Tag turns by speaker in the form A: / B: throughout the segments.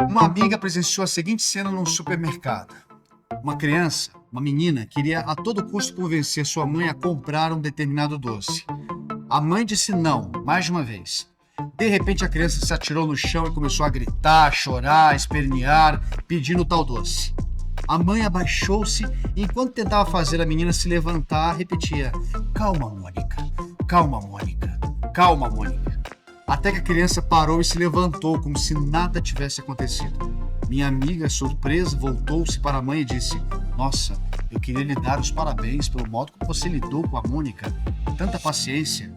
A: Uma amiga presenciou a seguinte cena num supermercado. Uma criança, uma menina, queria a todo custo convencer sua mãe a comprar um determinado doce. A mãe disse não, mais de uma vez. De repente, a criança se atirou no chão e começou a gritar, chorar, espernear, pedindo o tal doce. A mãe abaixou-se e, enquanto tentava fazer a menina se levantar, repetia: "Calma, Mônica. Calma, Mônica. Calma, Mônica." Até que a criança parou e se levantou, como se nada tivesse acontecido. Minha amiga, surpresa, voltou-se para a mãe e disse: "Nossa, eu queria lhe dar os parabéns pelo modo como você lidou com a Mônica. Tanta paciência."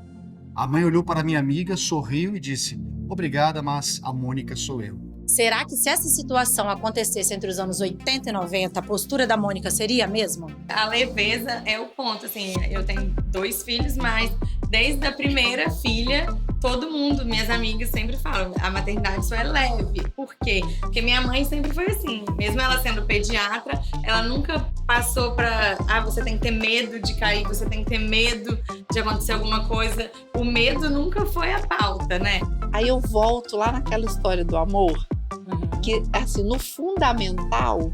A: A mãe olhou para minha amiga, sorriu e disse: "Obrigada, mas a Mônica sou eu."
B: Será que se essa situação acontecesse entre os anos 80 e 90, a postura da Mônica seria a mesma?
C: A leveza é o ponto, assim, eu tenho 2 filhos, mas desde a primeira filha, todo mundo, minhas amigas sempre falam, a maternidade só é leve. Por quê? Porque minha mãe sempre foi assim, mesmo ela sendo pediatra, ela nunca passou pra, você tem que ter medo de cair, você tem que ter medo de acontecer alguma coisa. O medo nunca foi a pauta, né?
D: Aí eu volto lá naquela história do amor, que assim, no fundamental,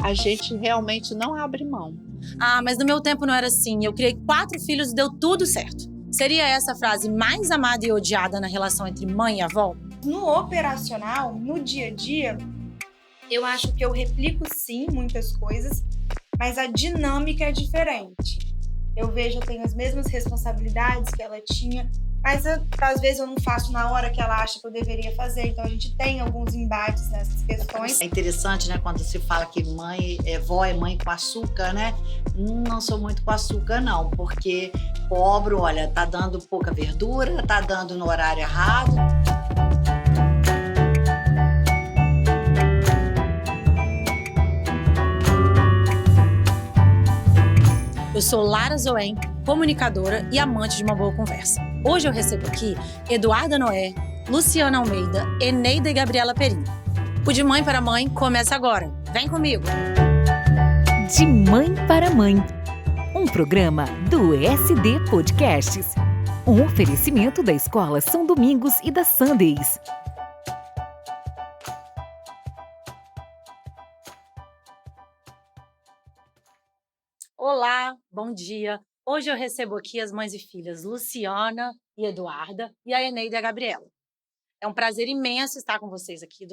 D: a gente realmente não abre mão.
B: Mas no meu tempo não era assim. Eu criei 4 filhos e deu tudo certo. Seria essa a frase mais amada e odiada na relação entre mãe e avó?
E: No operacional, no dia a dia, eu acho que eu replico sim muitas coisas, mas a dinâmica é diferente. Eu vejo, eu tenho as mesmas responsabilidades que ela tinha, mas às vezes eu não faço na hora que ela acha que eu deveria fazer. Então a gente tem alguns embates nessas questões.
F: É interessante, né, quando se fala que vó é mãe com açúcar, né? Não sou muito com açúcar, não, porque pobre, olha, tá dando pouca verdura, tá dando no horário errado.
B: Eu sou Lara Zoen, comunicadora e amante de uma boa conversa. Hoje eu recebo aqui Eduarda Noé, Luciana Almeida, Eneida e Gabriela Perim. O De Mãe para Mãe começa agora. Vem comigo!
G: De Mãe para Mãe, um programa do SD Podcasts. Um oferecimento da Escola São Domingos e da Sundays.
B: Olá, bom dia. Hoje eu recebo aqui as mães e filhas Luciana e Eduarda e a Eneida e a Gabriela. É um prazer imenso estar com vocês aqui,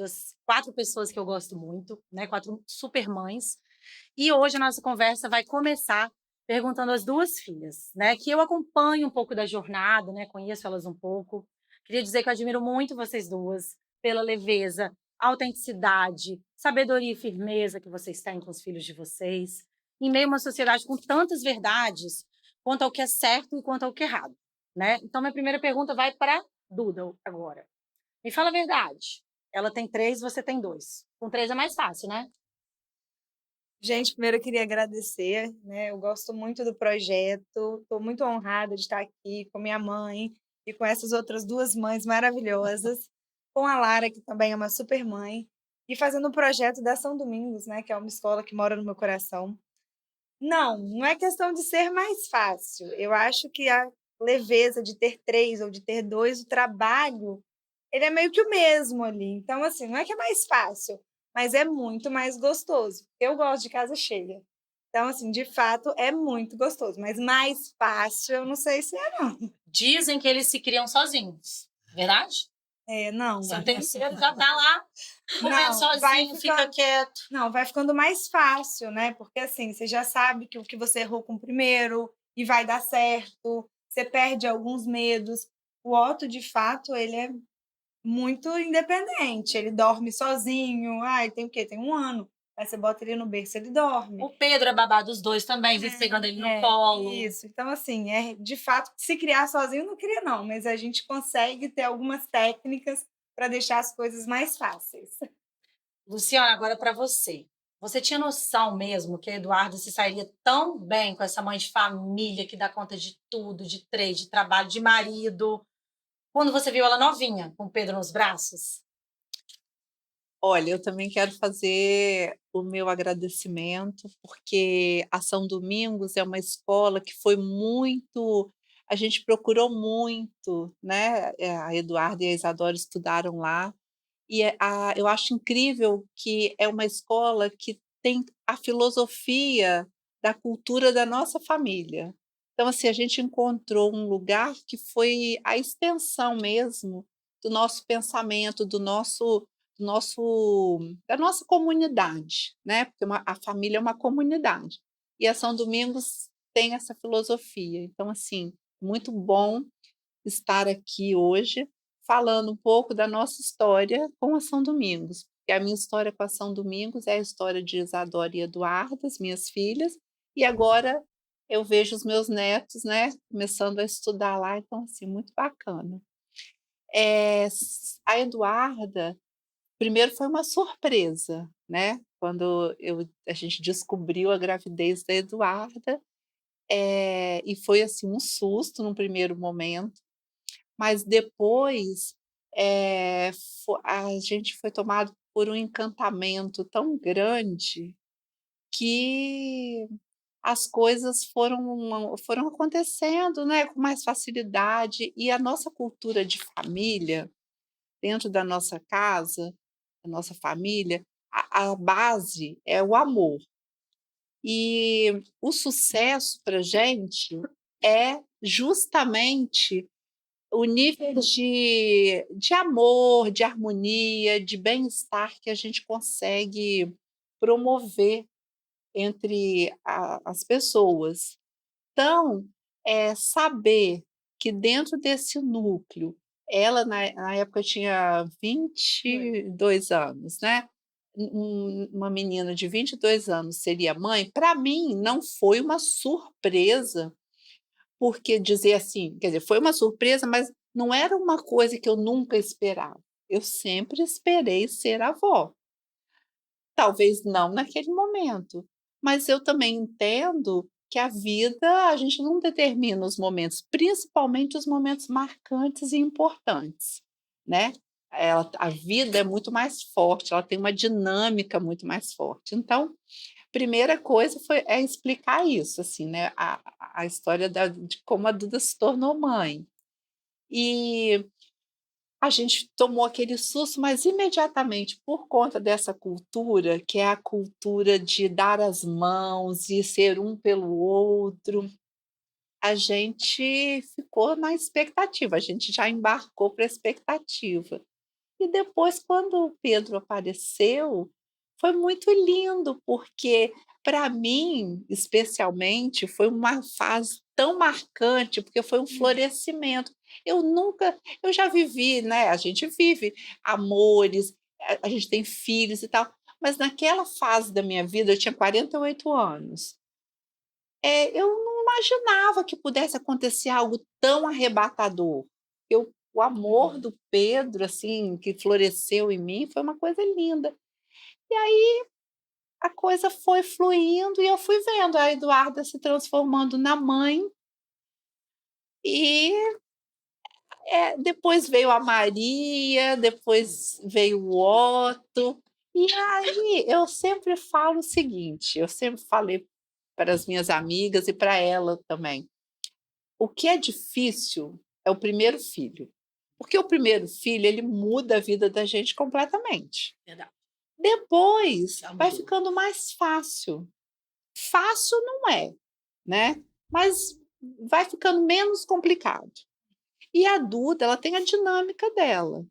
B: 4 pessoas que eu gosto muito, né? 4 super mães. E hoje a nossa conversa vai começar perguntando às 2 filhas, né? Que eu acompanho um pouco da jornada, né? Conheço elas um pouco. Queria dizer que eu admiro muito vocês duas pela leveza, autenticidade, sabedoria e firmeza que vocês têm com os filhos de vocês, em meio a uma sociedade com tantas verdades quanto ao que é certo e quanto ao que é errado, né? Então, minha primeira pergunta vai para Duda agora. Me fala a verdade. Ela tem 3, você tem 2. Com 3 é mais fácil, né?
E: Gente, primeiro eu queria agradecer, né? Eu gosto muito do projeto, estou muito honrada de estar aqui com minha mãe e com essas outras 2 mães maravilhosas, com a Lara, que também é uma super mãe, e fazendo o projeto da São Domingos, né? Que é uma escola que mora no meu coração. Não é questão de ser mais fácil. Eu acho que a leveza de ter 3 ou de ter 2, o trabalho, ele é meio que o mesmo ali. Então, assim, não é que é mais fácil, mas é muito mais gostoso. Eu gosto de casa cheia. Então, assim, de fato, é muito gostoso. Mas mais fácil, eu não sei se é, não.
B: Dizem que eles se criam sozinhos, verdade?
E: Não.
B: Seu terceiro já tá lá comendo
E: Não,
B: sozinho, fica quieto.
E: Não, vai ficando mais fácil, né? Porque assim, você já sabe que o que você errou com o primeiro e vai dar certo, você perde alguns medos. O Otto, de fato, ele é muito independente, ele dorme sozinho. Ele tem o quê? Tem 1 ano. Aí você bota ele no berço, ele dorme.
B: O Pedro é babá dos 2 também, vive pegando ele no colo.
E: Isso, então assim, de fato, se criar sozinho não cria não, mas a gente consegue ter algumas técnicas para deixar as coisas mais fáceis.
B: Luciana, agora para você. Você tinha noção mesmo que a Eduarda se sairia tão bem com essa mãe de família que dá conta de tudo, de 3, de trabalho, de marido, quando você viu ela novinha, com o Pedro nos braços?
D: Olha, eu também quero fazer o meu agradecimento, porque a São Domingos é uma escola que foi muito, a gente procurou muito, né, a Eduarda e a Isadora estudaram lá, E eu acho incrível que é uma escola que tem a filosofia da cultura da nossa família. Então, assim, a gente encontrou um lugar que foi a extensão mesmo do nosso pensamento, da nossa comunidade, né? Porque a família é uma comunidade. E a São Domingos tem essa filosofia. Então, assim, muito bom estar aqui hoje falando um pouco da nossa história com a São Domingos. Porque a minha história com a São Domingos é a história de Isadora e Eduarda, as minhas filhas, e agora eu vejo os meus netos, né, começando a estudar lá, então, assim, muito bacana. A Eduarda, primeiro foi uma surpresa, né, quando a gente descobriu a gravidez da Eduarda, e foi, assim, um susto num primeiro momento, mas depois, a gente foi tomado por um encantamento tão grande que as coisas foram acontecendo, né, com mais facilidade. E a nossa cultura de família, dentro da nossa casa, da nossa família, a base é o amor. E o sucesso para gente é justamente o nível de amor, de harmonia, de bem-estar que a gente consegue promover entre as pessoas. Então, saber que dentro desse núcleo, ela na época tinha 22 anos, né, uma menina de 22 anos seria mãe, para mim não foi uma surpresa, porque dizer assim, quer dizer, foi uma surpresa, mas não era uma coisa que eu nunca esperava. Eu sempre esperei ser avó. Talvez não naquele momento, mas eu também entendo que a vida, a gente não determina os momentos, principalmente os momentos marcantes e importantes, né. A vida é muito mais forte, ela tem uma dinâmica muito mais forte. Então, primeira coisa é explicar isso, assim, né, a história de como a Duda se tornou mãe. E a gente tomou aquele susto, mas imediatamente, por conta dessa cultura, que é a cultura de dar as mãos e ser um pelo outro, a gente ficou na expectativa, a gente já embarcou para a expectativa. E depois, quando o Pedro apareceu, foi muito lindo, porque para mim, especialmente, foi uma fase tão marcante, porque foi um florescimento. Eu já vivi, né, a gente vive amores, a gente tem filhos e tal, mas naquela fase da minha vida, eu tinha 48 anos, eu não imaginava que pudesse acontecer algo tão arrebatador. O amor do Pedro, assim, que floresceu em mim, foi uma coisa linda. E aí a coisa foi fluindo e eu fui vendo a Eduarda se transformando na mãe e, depois veio a Maria, depois veio o Otto. E aí eu sempre falo o seguinte, eu sempre falei para as minhas amigas e para ela também: o que é difícil é o primeiro filho, porque o primeiro filho, ele muda a vida da gente completamente.
B: Verdade.
D: Depois
B: Já
D: vai
B: mudou.
D: ficando mais fácil. Fácil não é, né, mas vai ficando menos complicado. E a Duda, ela tem a dinâmica dela.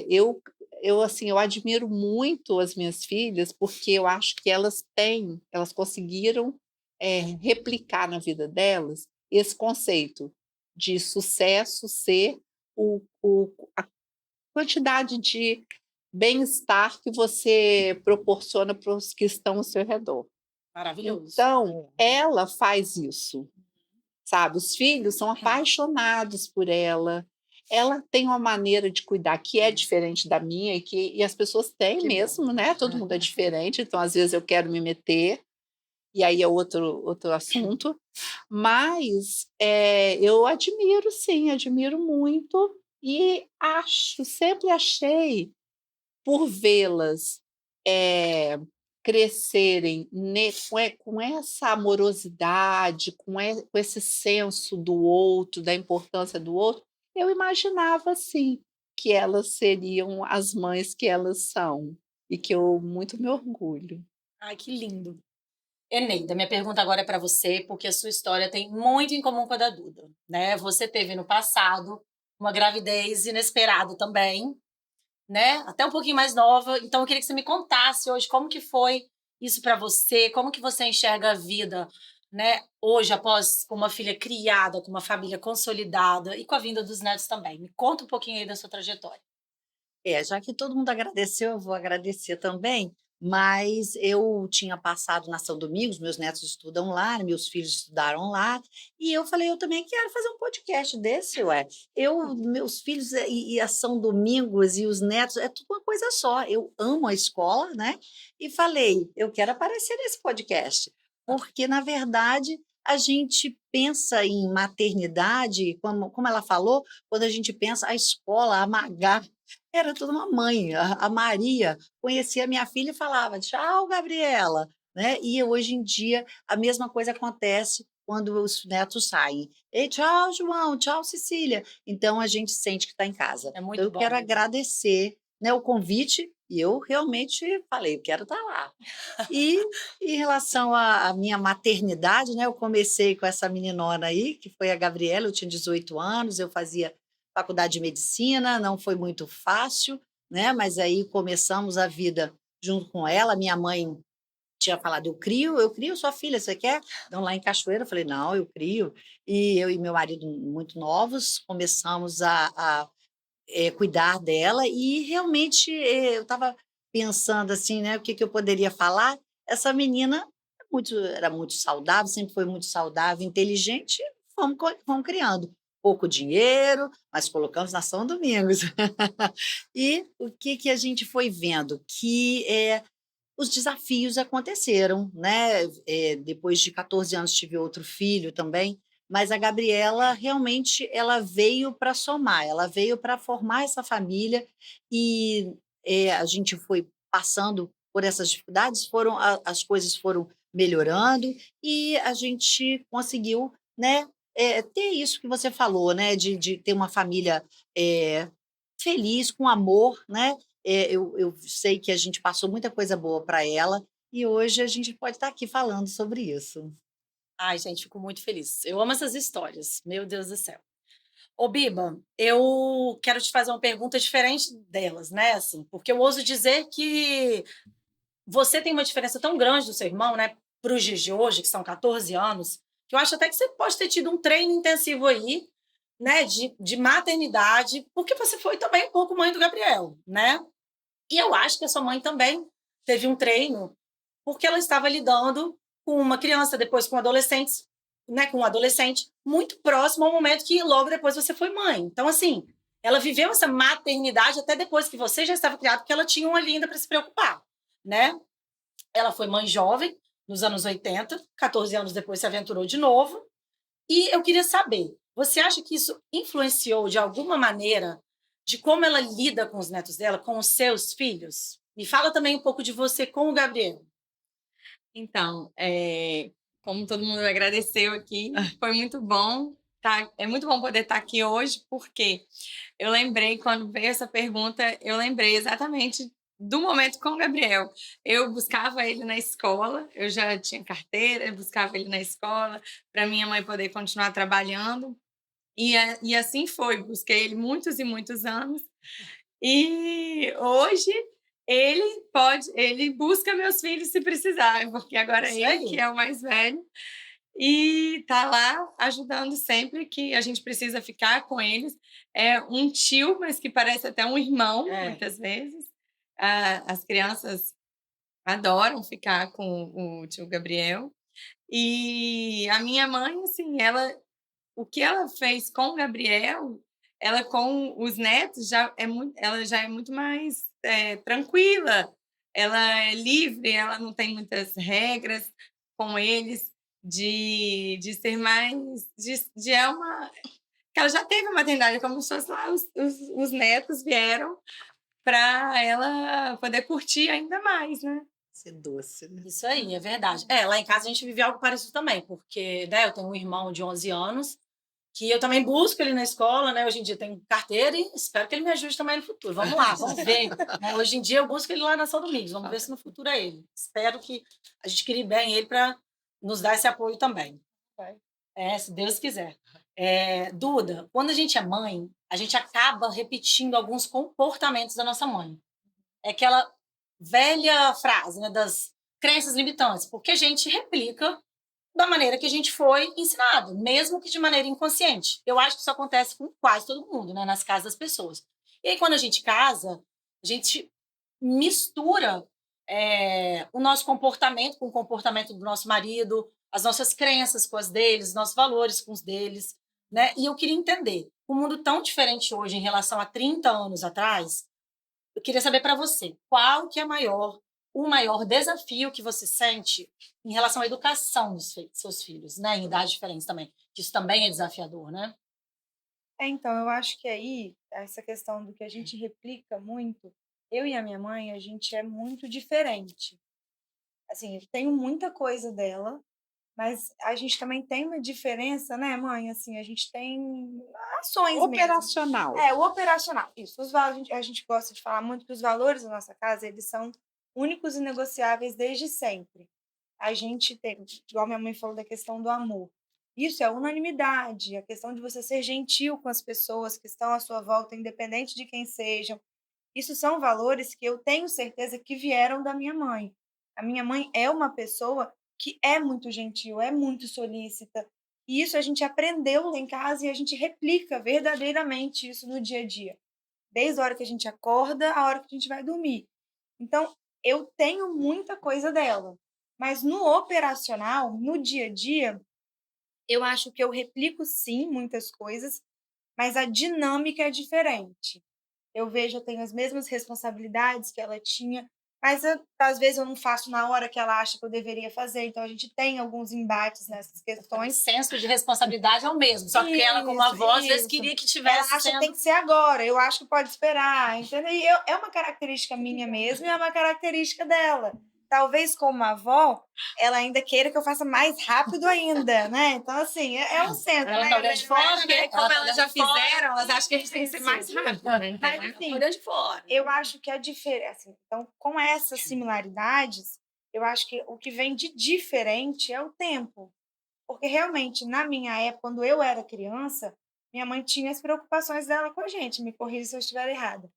D: Eu, assim, eu admiro muito as minhas filhas, porque eu acho que elas conseguiram, replicar na vida delas esse conceito de sucesso ser a quantidade de bem-estar que você proporciona para os que estão ao seu redor.
B: Maravilhoso.
D: Então, ela faz isso, sabe, os filhos são apaixonados por ela, ela tem uma maneira de cuidar que é diferente da minha e as pessoas têm
B: Que
D: mesmo,
B: bom.
D: né, todo mundo é diferente, então às vezes eu quero me meter, e aí é outro assunto, mas, eu admiro sim, admiro muito e sempre achei, por vê-las, crescerem com essa amorosidade, com esse senso do outro, da importância do outro, eu imaginava assim, que elas seriam as mães que elas são, e que eu muito me orgulho.
B: Ai, que lindo. Eneida, minha pergunta agora é para você, porque a sua história tem muito em comum com a da Duda, né? Você teve no passado uma gravidez inesperada também, né? Até um pouquinho mais nova. Então eu queria que você me contasse hoje como que foi isso para você, como que você enxerga a vida, né? Hoje, após com uma filha criada, com uma família consolidada e com a vinda dos netos também. Me conta um pouquinho aí da sua trajetória.
F: Já que todo mundo agradeceu, eu vou agradecer também, mas eu tinha passado na São Domingos, meus netos estudam lá, meus filhos estudaram lá, e eu falei, eu também quero fazer um podcast desse, ué. Meus filhos e a São Domingos e os netos, é tudo uma coisa só. Eu amo a escola, né? E falei, eu quero aparecer nesse podcast, porque, na verdade, a gente pensa em maternidade, como ela falou, quando a gente pensa a escola, a Magá, era toda uma mãe. A Maria conhecia a minha filha e falava: "Tchau, Gabriela", né. E hoje em dia a mesma coisa acontece quando os netos saem. "Ei, tchau, João, tchau, Cecília". Então a gente sente que está em casa.
B: É
F: Então
B: muito
F: eu
B: bom
F: quero
B: mesmo.
F: agradecer, né, o convite e eu realmente falei: "Eu quero estar lá". E em relação à minha maternidade, né, eu comecei com essa meninona aí, que foi a Gabriela, eu tinha 18 anos, eu fazia faculdade de medicina, não foi muito fácil, né, mas aí começamos a vida junto com ela. Minha mãe tinha falado: eu crio sua filha, você quer?". Então, lá em Cachoeira, eu falei: "Não, eu crio". E eu e meu marido, muito novos, começamos a cuidar dela e realmente, eu estava pensando assim, né, o que que eu poderia falar. Essa menina era muito saudável, sempre foi muito saudável, inteligente, fomos criando. Pouco dinheiro, mas colocamos na São Domingos. E o que que a gente foi vendo? Que, os desafios aconteceram, né, depois de 14 anos tive outro filho também, mas a Gabriela realmente ela veio para somar, ela veio para formar essa família e, a gente foi passando por essas dificuldades, as coisas foram melhorando e a gente conseguiu, né, ter isso que você falou, né, de ter uma família, eh, feliz, com amor, né. Eu sei que a gente passou muita coisa boa para ela e hoje a gente pode estar aqui falando sobre isso.
B: Ai, gente, fico muito feliz. Eu amo essas histórias, meu Deus do céu. Ô, Biba, eu quero te fazer uma pergunta diferente delas, né, assim, porque eu ouso dizer que você tem uma diferença tão grande do seu irmão, né, para os dias de hoje, que são 14 anos, que eu acho até que você pode ter tido um treino intensivo aí, né, de maternidade, porque você foi também um pouco mãe do Gabriel, né? E eu acho que a sua mãe também teve um treino, porque ela estava lidando com uma criança, depois com adolescentes, né, com um adolescente muito próximo ao momento que logo depois você foi mãe. Então, assim, ela viveu essa maternidade até depois que você já estava criado, porque ela tinha uma linda para se preocupar, né? Ela foi mãe jovem, nos anos 80, 14 anos depois se aventurou de novo. E eu queria saber, você acha que isso influenciou de alguma maneira de como ela lida com os netos dela, com os seus filhos? Me fala também um pouco de você com o Gabriel.
C: Então, como todo mundo agradeceu aqui, foi muito bom. É muito bom poder estar aqui hoje, porque eu lembrei, quando veio essa pergunta, eu lembrei exatamente do momento com o Gabriel. Eu buscava ele na escola, eu já tinha carteira, eu buscava ele na escola, para minha mãe poder continuar trabalhando. E assim foi, busquei ele muitos e muitos anos. E hoje ele busca meus filhos se precisar, porque agora
B: Isso
C: ele que
B: aí.
C: é o mais velho e tá lá ajudando sempre que a gente precisa ficar com eles. É um tio, mas que parece até um irmão,
B: É.
C: muitas vezes. As crianças adoram ficar com o tio Gabriel. E a minha mãe, assim, o que ela fez com o Gabriel, ela com os netos ela já é muito mais, tranquila, ela é livre, ela não tem muitas regras com eles, de ser mais de é uma que ela já teve a maternidade, como se fosse lá os netos vieram para ela poder curtir ainda mais, né.
F: Ser doce, né.
B: Isso aí, é verdade. É, lá em casa a gente vive algo parecido também, porque, né, eu tenho um irmão de 11 anos que eu também busco ele na escola, né? Hoje em dia tem carteira e espero que ele me ajude também no futuro. Vamos lá, vamos ver. Né? Hoje em dia eu busco ele lá na São Domingos, vamos ver se no futuro é ele. Espero que a gente crie bem ele para nos dar esse apoio também. Se Deus quiser. Duda, quando a gente é mãe, a gente acaba repetindo alguns comportamentos da nossa mãe. É aquela velha frase, né, das crenças limitantes, porque a gente replica da maneira que a gente foi ensinado, mesmo que de maneira inconsciente. Eu acho que isso acontece com quase todo mundo, né, nas casas das pessoas. E aí, quando a gente casa, a gente mistura o nosso comportamento com o comportamento do nosso marido, as nossas crenças com as deles, os nossos valores com os deles, né? E eu queria entender, um mundo tão diferente hoje em relação a 30 anos atrás, eu queria saber para você, qual que é o maior desafio que você sente em relação à educação dos seus filhos, né? Em idades diferentes também. Isso também é desafiador, né?
E: Então, eu acho que aí, essa questão do que a gente replica muito, eu e a minha mãe, a gente é muito diferente. Assim, eu tenho muita coisa dela, mas a gente também tem uma diferença, né, mãe? Assim, a gente tem ações mesmo.
D: Operacional.
E: O operacional. Isso. A gente gosta de falar muito que os valores da nossa casa, eles são únicos e negociáveis desde sempre. A gente tem, igual minha mãe falou da questão do amor. Isso é unanimidade, a questão de você ser gentil com as pessoas que estão à sua volta, independente de quem sejam. Isso são valores que eu tenho certeza que vieram da minha mãe. A minha mãe é uma pessoa que é muito gentil, é muito solícita. E isso a gente aprendeu lá em casa e a gente replica verdadeiramente isso no dia a dia. Desde a hora que a gente acorda, a hora que a gente vai dormir. Então, eu tenho muita coisa dela. Mas no operacional, no dia a dia, eu acho que eu replico sim muitas coisas, mas a dinâmica é diferente. Eu vejo, eu tenho as mesmas responsabilidades que ela tinha, mas às vezes eu não faço na hora que ela acha que eu deveria fazer, então a gente tem alguns embates nessas
B: O
E: questões.
B: senso de responsabilidade é o mesmo, só que ela, como avó, às vezes queria que tivesse
E: Ela acha que tem que ser agora, eu acho que pode esperar, entendeu? E é uma característica minha mesmo e é uma característica dela. Talvez como avó, ela ainda queira que eu faça mais rápido ainda, né? Então, assim, é um centro,
B: Ela
E: né?
B: tá olhando de fora,
C: Porque
B: né?
C: como
B: tá
C: elas já
B: olhando de fora.
C: fizeram, elas acham que a gente tem que ser mais rápido. Né?
E: Mas, assim,
C: Olhando de fora.
E: eu acho que a diferença, assim, então, com essas similaridades, eu acho que o que vem de diferente é o tempo. Porque realmente, na minha época, quando eu era criança, minha mãe tinha as preocupações dela com a gente, me corrija se eu estiver errada.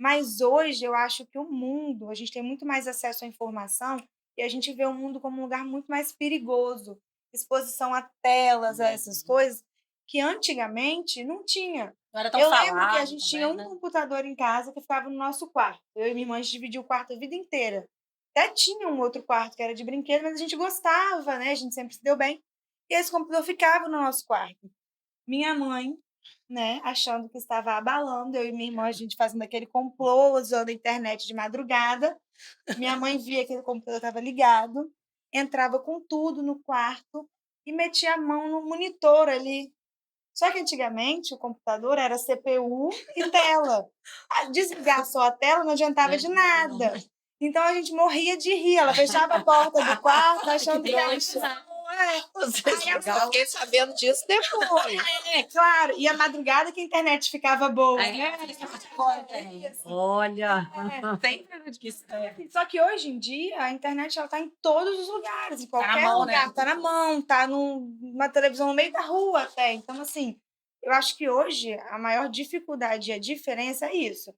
E: Mas hoje eu acho que o mundo, a gente tem muito mais acesso à informação e a gente vê o mundo como um lugar muito mais perigoso, exposição a telas, a essas coisas, que antigamente não tinha.
B: Não era tão
E: Eu lembro que a
B: falado
E: gente
B: também,
E: tinha um
B: né?
E: computador em casa que ficava no nosso quarto. Eu e minha irmã, a gente dividia o quarto a vida inteira. Até tinha um outro quarto que era de brinquedo, mas a gente gostava, né? A gente sempre se deu bem. E esse computador ficava no nosso quarto. Minha mãe, né, achando que estava abalando, eu e minha irmã, a gente fazendo aquele complô, usando a internet de madrugada. Minha mãe via que o computador estava ligado, entrava com tudo no quarto e metia a mão no monitor ali. Só que antigamente o computador era CPU e tela. Desligar só a tela não adiantava de nada. Então a gente morria de rir. Ela fechava a porta do quarto, achando que era.
D: Eu fiquei sabendo disso depois.
E: Claro. E a madrugada que a internet ficava boa.
F: Olha,
C: Sempre era disso.
E: Só que hoje em dia a internet está em todos os lugares, em qualquer
B: mão,
E: lugar.
B: né?
E: Está na mão, está numa televisão no meio da rua até. Então, assim, eu acho que hoje a maior dificuldade e a diferença é isso.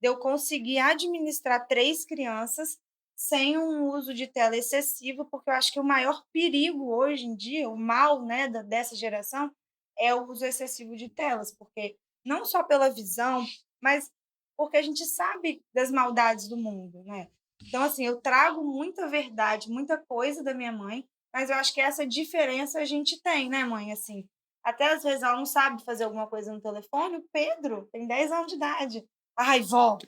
E: De eu conseguir administrar 3 crianças sem um uso de tela excessivo, porque eu acho que o maior perigo hoje em dia, o mal, né, dessa geração, é o uso excessivo de telas, porque não só pela visão, mas porque a gente sabe das maldades do mundo, né? Então, assim, eu trago muita verdade, muita coisa da minha mãe, mas eu acho que essa diferença a gente tem, né, mãe? Assim, até às vezes ela não sabe fazer alguma coisa no telefone. O Pedro tem 10 anos de idade. Ai, vó,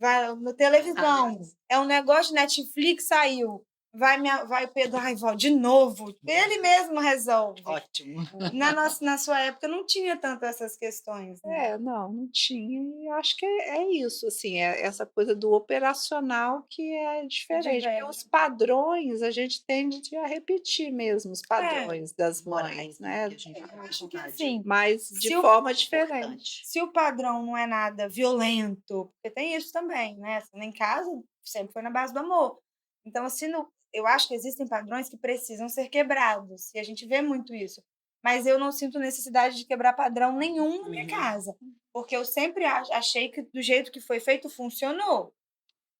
E: vai na televisão. É um negócio de Netflix, saiu. vai o Pedro, ai, vó, de novo. Ele mesmo resolve.
F: Ótimo.
E: Na sua época não tinha tanto essas questões, né?
D: Não tinha, e eu acho que é isso, assim, é essa coisa do operacional que é diferente, porque
E: Diverge.
D: os padrões a gente tende a repetir mesmo os padrões das mães,
F: Morais,
D: né,
F: que a gente
E: Eu
F: fala,
E: acho que
F: vontade.
E: assim,
D: mas de
E: Se o-
D: forma
F: É
D: diferente.
F: importante.
E: se o padrão não é nada violento, porque tem isso também, né? Assim, em casa sempre foi na base do amor. Então, assim, eu acho que existem padrões que precisam ser quebrados, e a gente vê muito isso. Mas eu não sinto necessidade de quebrar padrão nenhum na minha casa, porque eu sempre achei que do jeito que foi feito funcionou.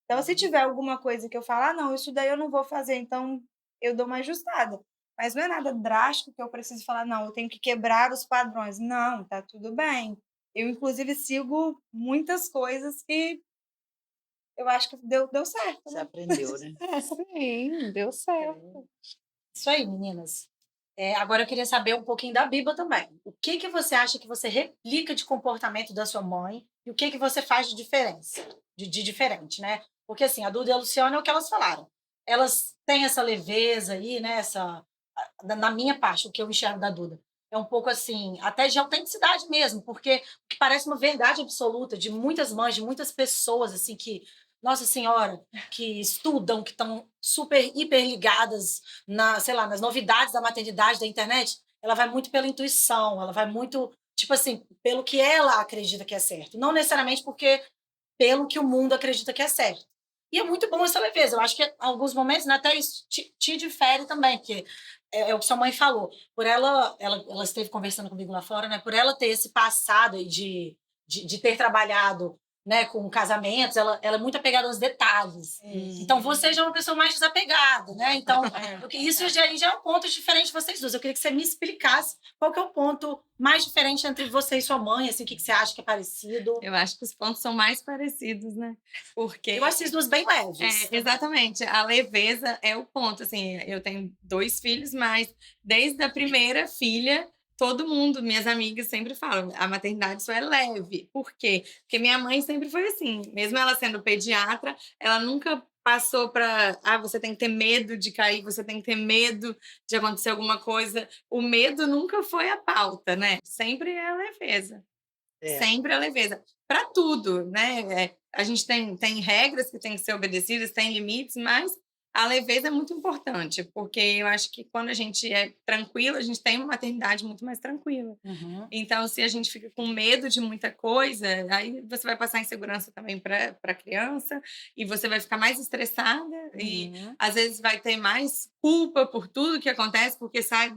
E: Então, se tiver alguma coisa que eu falar, não, isso daí eu não vou fazer, então eu dou uma ajustada. Mas não é nada drástico que eu preciso falar, não, eu tenho que quebrar os padrões. Não, tá tudo bem. Eu, inclusive, sigo muitas coisas que eu acho que deu certo,
F: Você
E: né?
F: aprendeu, né?
D: Sim, deu certo.
B: Isso aí, meninas. Agora eu queria saber um pouquinho da Biba também. O que que você acha que você replica de comportamento da sua mãe e o que que você faz de diferença, de diferente, né? Porque assim, a Duda e a Luciana é o que elas falaram. Elas têm essa leveza aí, né? Na minha parte, o que eu enxergo da Duda é um pouco assim, até de autenticidade mesmo, porque o que parece uma verdade absoluta de muitas mães, de muitas pessoas assim que, nossa senhora, que estudam, que estão super hiper ligadas sei lá, nas novidades da maternidade da internet, ela vai muito pela intuição, ela vai muito, tipo assim, pelo que ela acredita que é certo, não necessariamente porque pelo que o mundo acredita que é certo. E é muito bom essa leveza. Eu acho que em alguns momentos, né, até isso te difere também, porque é o que sua mãe falou. Por ela esteve conversando comigo lá fora, né? Por ela ter esse passado aí de ter trabalhado, né, com casamentos, ela é muito apegada aos detalhes. Então, você já é uma pessoa mais desapegada, né? Então, isso já é um ponto diferente de vocês duas. Eu queria que você me explicasse qual que é o ponto mais diferente entre você e sua mãe, assim, o que você acha que é parecido.
C: Eu acho que os pontos são mais parecidos, né? Porque
B: Eu acho vocês duas bem leves.
C: exatamente, a leveza é o ponto. Assim, eu tenho 2 filhos, mas desde a primeira filha, todo mundo, minhas amigas sempre falam, a maternidade só é leve. Por quê? Porque minha mãe sempre foi assim, mesmo ela sendo pediatra, ela nunca passou para, você tem que ter medo de cair, você tem que ter medo de acontecer alguma coisa. O medo nunca foi a pauta, né? Sempre é a leveza.
F: É.
C: Sempre a leveza. Para tudo, né? A gente tem regras que têm que ser obedecidas, tem limites, mas a leveza é muito importante, porque eu acho que quando a gente é tranquila, a gente tem uma maternidade muito mais tranquila. Então, se a gente fica com medo de muita coisa, aí você vai passar insegurança também para a criança, e você vai ficar mais estressada, e às vezes vai ter mais culpa por tudo que acontece, porque sai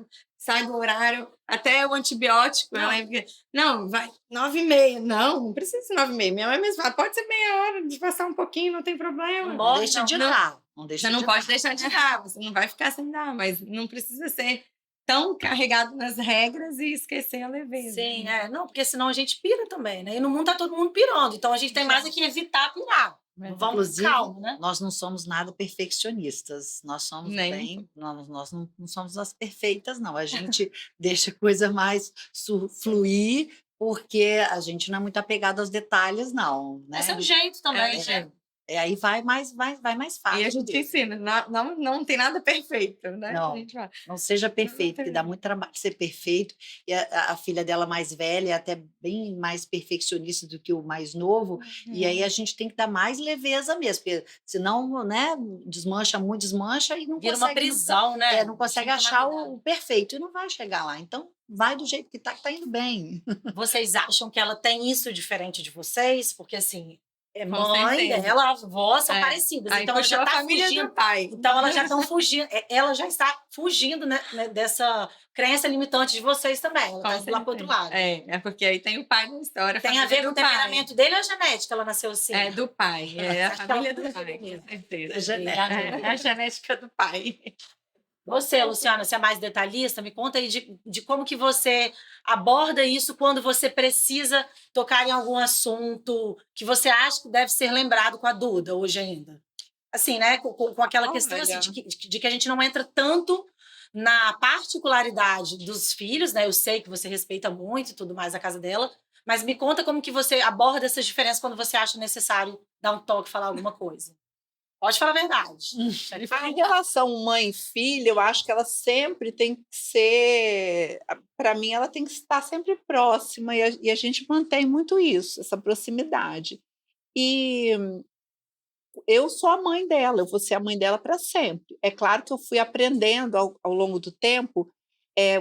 C: do horário, até o antibiótico. Eu lembro que, não, vai 9h30. Não precisa ser 9h30. Minha mãe mesmo fala, pode ser meia hora, de passar um pouquinho, não tem problema.
F: Não deixa de dar.
C: Você não pode deixar de dar, você não vai ficar sem dar, mas não precisa ser tão carregado nas regras e esquecer a leveza.
B: Sim, não, porque senão a gente pira também, né? E no mundo tá todo mundo pirando, então a gente tem mais é que evitar pirar. Vamos
F: Inclusive,
B: calma, né?
F: nós não somos nada perfeccionistas. Nós somos nós não somos as perfeitas, não. A gente deixa a coisa mais fluir, porque a gente não é muito apegado aos detalhes, não. Né?
B: Esse é um jeito também, né?
F: Aí vai mais fácil.
C: E a gente
F: mesmo.
C: ensina, não tem nada perfeito, né?
F: Não,
C: A gente fala.
F: não seja perfeito, porque dá muito trabalho ser perfeito. E a filha dela mais velha é até bem mais perfeccionista do que o mais novo. E aí a gente tem que dar mais leveza mesmo, porque senão, né, desmancha e não
B: Vira
F: consegue.
B: uma prisão, né?
F: Não consegue achar o perfeito e não vai chegar lá. Então, vai do jeito que tá indo bem.
B: Vocês acham que ela tem isso diferente de vocês? Porque assim,
C: Com
B: mãe
C: certeza.
B: dela, avó são parecidas.
C: Aí
B: Então ela
C: puxou
B: já
C: a
B: tá
C: família
B: fugindo.
C: do pai.
B: Então elas já estão fugindo. Ela já está fugindo, né, dessa crença limitante de vocês também. Ela está indo lá pro outro lado.
C: É porque aí tem o pai na história.
B: Tem a ver com o temperamento dele ou a genética? Ela nasceu assim?
C: É do pai, é a
B: Então,
C: família do pai, com certeza. É a genética do pai.
B: Você, Luciana, você é mais detalhista? Me conta aí de como que você aborda isso quando você precisa tocar em algum assunto que você acha que deve ser lembrado com a Duda hoje ainda. Assim, né? Com aquela questão assim, de que a gente não entra tanto na particularidade dos filhos, né? Eu sei que você respeita muito e tudo mais a casa dela, mas me conta como que você aborda essas diferenças quando você acha necessário dar um toque, falar alguma coisa. Pode falar a verdade.
D: A relação mãe e filha, eu acho que ela sempre tem que ser, para mim, ela tem que estar sempre próxima, e a gente mantém muito isso, essa proximidade. E eu sou a mãe dela, eu vou ser a mãe dela para sempre. É claro que eu fui aprendendo ao longo do tempo,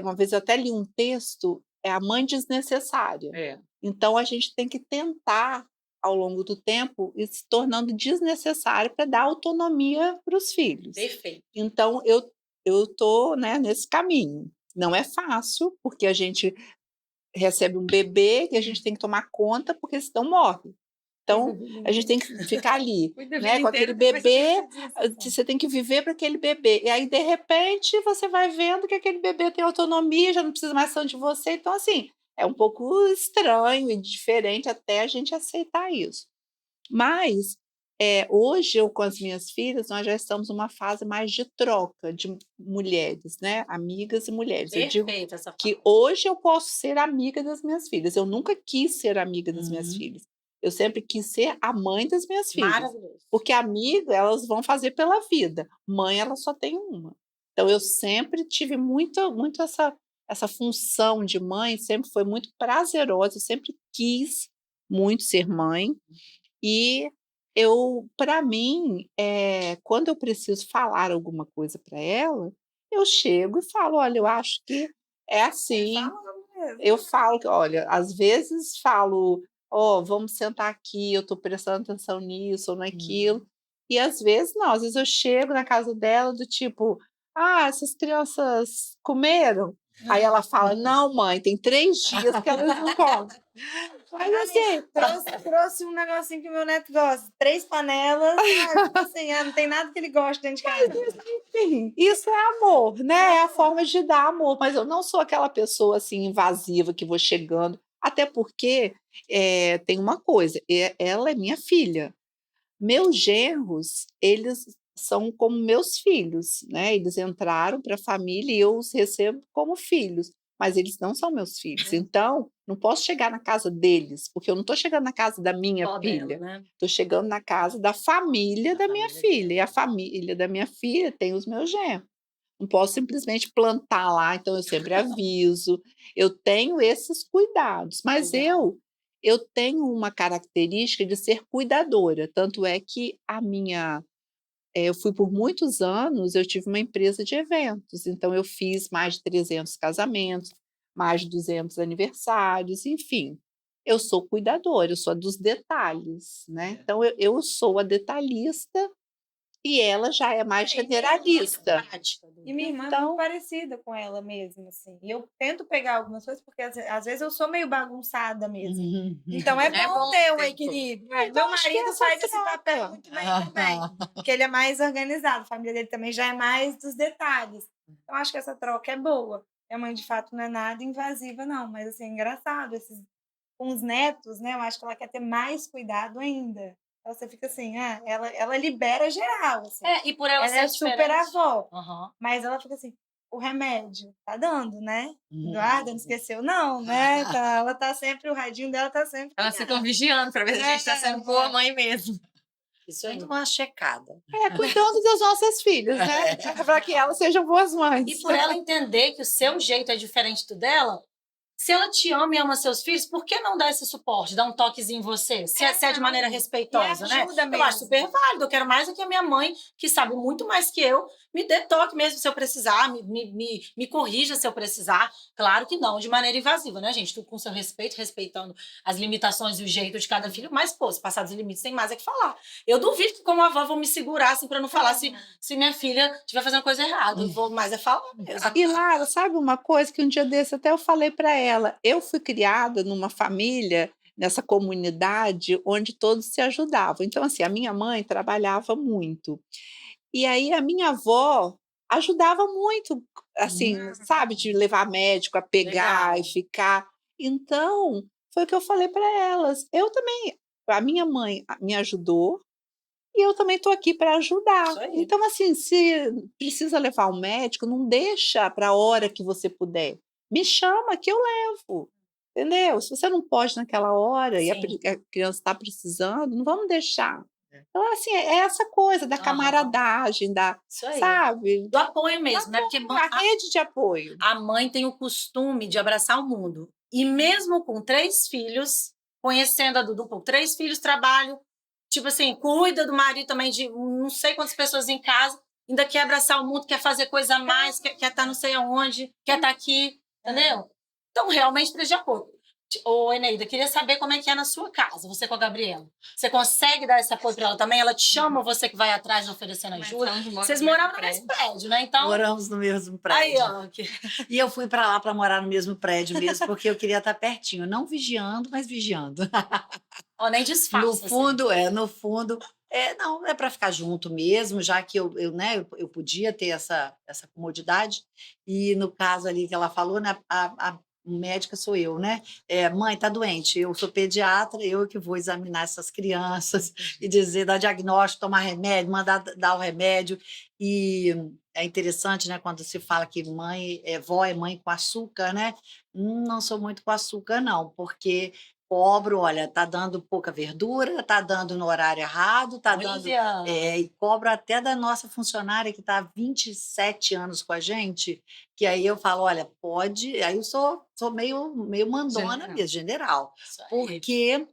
D: uma vez eu até li um texto, é a mãe desnecessária. Então a gente tem que tentar, ao longo do tempo, ir se tornando desnecessário para dar autonomia para os filhos.
B: Perfeito.
D: Então eu tô, né, nesse caminho. Não é fácil, porque a gente recebe um bebê e a gente tem que tomar conta, porque senão morre. Então, a gente tem que ficar ali, né, com aquele bebê, você tem que viver para aquele bebê. E aí, de repente, você vai vendo que aquele bebê tem autonomia, já não precisa mais tanto de você. Então, assim, é um pouco estranho e diferente até a gente aceitar isso. Mas, hoje, eu com as minhas filhas, nós já estamos numa fase mais de troca de mulheres, né, amigas e mulheres. Eu digo
B: Perfeito essa
D: que
B: fala.
D: hoje eu posso ser amiga das minhas filhas. Eu nunca quis ser amiga das minhas filhas. Eu sempre quis ser a mãe das minhas filhas.
B: Maravilhoso.
D: Porque amiga, elas vão fazer pela vida. Mãe, ela só tem uma. Então, eu sempre tive muito, muito essa função de mãe, sempre foi muito prazerosa. Eu sempre quis muito ser mãe. E para mim, quando eu preciso falar alguma coisa para ela, eu chego e falo: olha, eu acho que é assim. Eu falo que, olha, às vezes falo, ó, vamos sentar aqui, eu estou prestando atenção nisso ou naquilo. E às vezes não, às vezes eu chego na casa dela do tipo, essas crianças comeram? Aí ela fala, não, mãe, tem 3 dias que elas não comem. Mas assim,
E: Trouxe um negocinho que meu neto gosta. 3 panelas. Tipo assim, não tem nada que ele goste dentro de casa.
D: enfim, isso é amor, né? É a forma de dar amor. Mas eu não sou aquela pessoa assim invasiva que vou chegando. Até porque tem uma coisa, ela é minha filha. Meus genros, eles são como meus filhos, né? Eles entraram para a família e eu os recebo como filhos, mas eles não são meus filhos. Então, não posso chegar na casa deles, porque eu não estou chegando na casa da minha
B: Só
D: filha.
B: dela, né?
D: Estou chegando na casa da família da minha
B: família
D: filha. E a família da minha filha tem os meus genros. Não posso simplesmente plantar lá, então eu sempre aviso. Eu tenho esses cuidados, mas
B: Legal.
D: eu tenho uma característica de ser cuidadora, tanto é que eu fui por muitos anos, eu tive uma empresa de eventos, então eu fiz mais de 300 casamentos, mais de 200 aniversários, enfim. Eu sou cuidadora, eu sou a dos detalhes, né? Então eu sou a detalhista e ela já é mais generalista.
E: E minha irmã é
D: Então
E: muito parecida com ela mesmo, assim. E eu tento pegar algumas coisas, porque às vezes eu sou meio bagunçada mesmo. Então é bom ter um equilíbrio.
D: Então,
E: Meu
D: acho que é
E: marido
D: essa
E: faz esse
D: troca.
E: papel muito bem também. Porque ele é mais organizado, a família dele também já é mais dos detalhes. Então acho que essa troca é boa. Minha mãe, de fato, não é nada invasiva, não. Mas, assim, é engraçado. Com os netos, né? Eu acho que ela quer ter mais cuidado ainda. Então você fica assim, ela libera geral, assim.
B: E por ela
E: Ela
B: ser
E: é super
B: diferente.
E: avó.
B: Aham.
E: Mas ela fica assim, o remédio tá dando, né? Eduarda não esqueceu, não, né? Tá, ela tá sempre, o radinho dela tá sempre.
C: Elas ficam vigiando para ver se a gente tá sendo boa mãe mesmo.
B: Isso aí.
F: Tudo uma checada.
D: Cuidando das nossas filhas, né? Para que elas sejam boas mães.
B: E por ela entender que o seu jeito é diferente do dela, se ela te ama e ama seus filhos, por que não dar esse suporte, dar um toquezinho em você? Se é de maneira respeitosa, né?
E: ajuda
B: Eu
E: mesmo.
B: acho super válido. Eu quero mais do que a minha mãe, que sabe muito mais que eu, me dê toque mesmo se eu precisar, me corrija se eu precisar. Claro que não, de maneira invasiva, né, gente? Tudo com seu respeito, respeitando as limitações e o jeito de cada filho, mas, pô, se passar dos limites, tem mais é que falar. Eu duvido que, como avó, vou me segurar assim, pra não falar se minha filha estiver fazendo coisa errada. Eu vou mais é falar mesmo.
D: E Lara, sabe uma coisa que um dia desse até eu falei para ela? Eu fui criada numa família, nessa comunidade, onde todos se ajudavam. Então, assim, a minha mãe trabalhava muito. E aí a minha avó ajudava muito, assim, sabe, de levar médico, a pegar
B: Legal.
D: e ficar. Então, foi o que eu falei para elas. Eu também, a minha mãe me ajudou e eu também estou aqui para ajudar.
B: Isso aí.
D: Então, assim, se precisa levar um médico, não deixa para a hora que você puder. Me chama que eu levo. Entendeu? Se você não pode naquela hora e a
B: Sim.
D: criança está precisando, não vamos deixar. Então, assim, é essa coisa da
B: Aham.
D: camaradagem,
B: Isso aí.
D: sabe?
B: Do apoio mesmo, né? Porque
D: A rede de apoio.
B: a mãe tem o costume de abraçar o mundo. E mesmo com 3 filhos, conhecendo a Dudu, com 3 filhos, trabalho, tipo assim, cuida do marido também de não sei quantas pessoas em casa, ainda quer abraçar o mundo, quer fazer coisa a mais, quer estar não sei aonde, quer estar aqui, entendeu? Então, realmente precisa de apoio. Ô, Eneida, queria saber como é que é na sua casa, você com a Gabriela. Você consegue dar esse apoio pra ela também? Ela te chama ou você que vai atrás oferecendo ajuda? Vocês moravam no mesmo prédio, né? Então,
F: Moramos no mesmo
B: aí,
F: prédio.
B: ó.
F: E eu fui para lá para morar no mesmo prédio mesmo, porque eu queria estar pertinho, não vigiando, mas vigiando.
B: Ó, nem disfarça.
F: No
B: assim.
F: fundo, não, é para ficar junto mesmo, já que eu podia ter essa comodidade. E no caso ali que ela falou, né, a médica sou eu, né? Mãe, tá doente, eu sou pediatra, eu que vou examinar essas crianças e dizer, dar diagnóstico, tomar remédio, mandar dar o remédio. E é interessante, né, quando se fala que vó é mãe com açúcar, né? Não sou muito com açúcar, não, porque cobro, olha, tá dando pouca verdura, tá dando no horário errado, tá dando.
B: Olha.
F: E cobro até da nossa funcionária que está há 27 anos com a gente, que aí eu falo, olha, pode. Aí eu sou meio mandona
C: General.
F: mesmo, general.
B: Isso aí.
F: Porque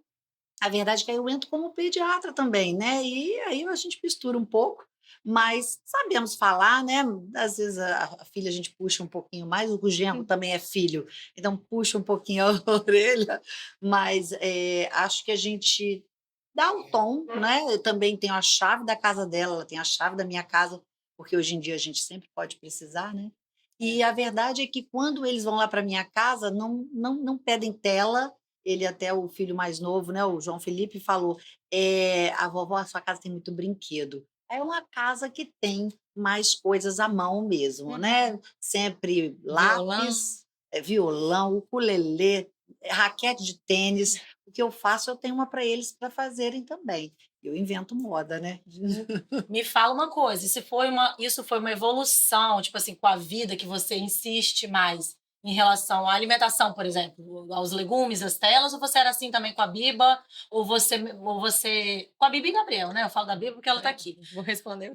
F: a verdade é que aí eu entro como pediatra também, né? E aí a gente mistura um pouco, mas sabemos falar, né? Às vezes a filha a gente puxa um pouquinho mais, o genro também é filho, então puxa um pouquinho a orelha, mas acho que a gente dá um tom, né? Eu também tenho a chave da casa dela, ela tem a chave da minha casa, porque hoje em dia a gente sempre pode precisar, né? E a verdade é que quando eles vão lá para minha casa, não pedem tela. Ele até o filho mais novo, né, o João Felipe, falou: a vovó, a sua casa tem muito brinquedo. É uma casa que tem mais coisas à mão mesmo, né? Sempre lápis, violão, ukulele, raquete de tênis. O que eu faço, eu tenho uma para eles para fazerem também. Eu invento moda, né?
B: Me fala uma coisa, isso foi uma evolução, tipo assim, com a vida que você insiste mais em relação à alimentação, por exemplo, aos legumes, às telas, ou você era assim também com a Biba, ou você com a Biba e Gabriel, né? Eu falo da Biba porque ela tá aqui.
C: Vou responder.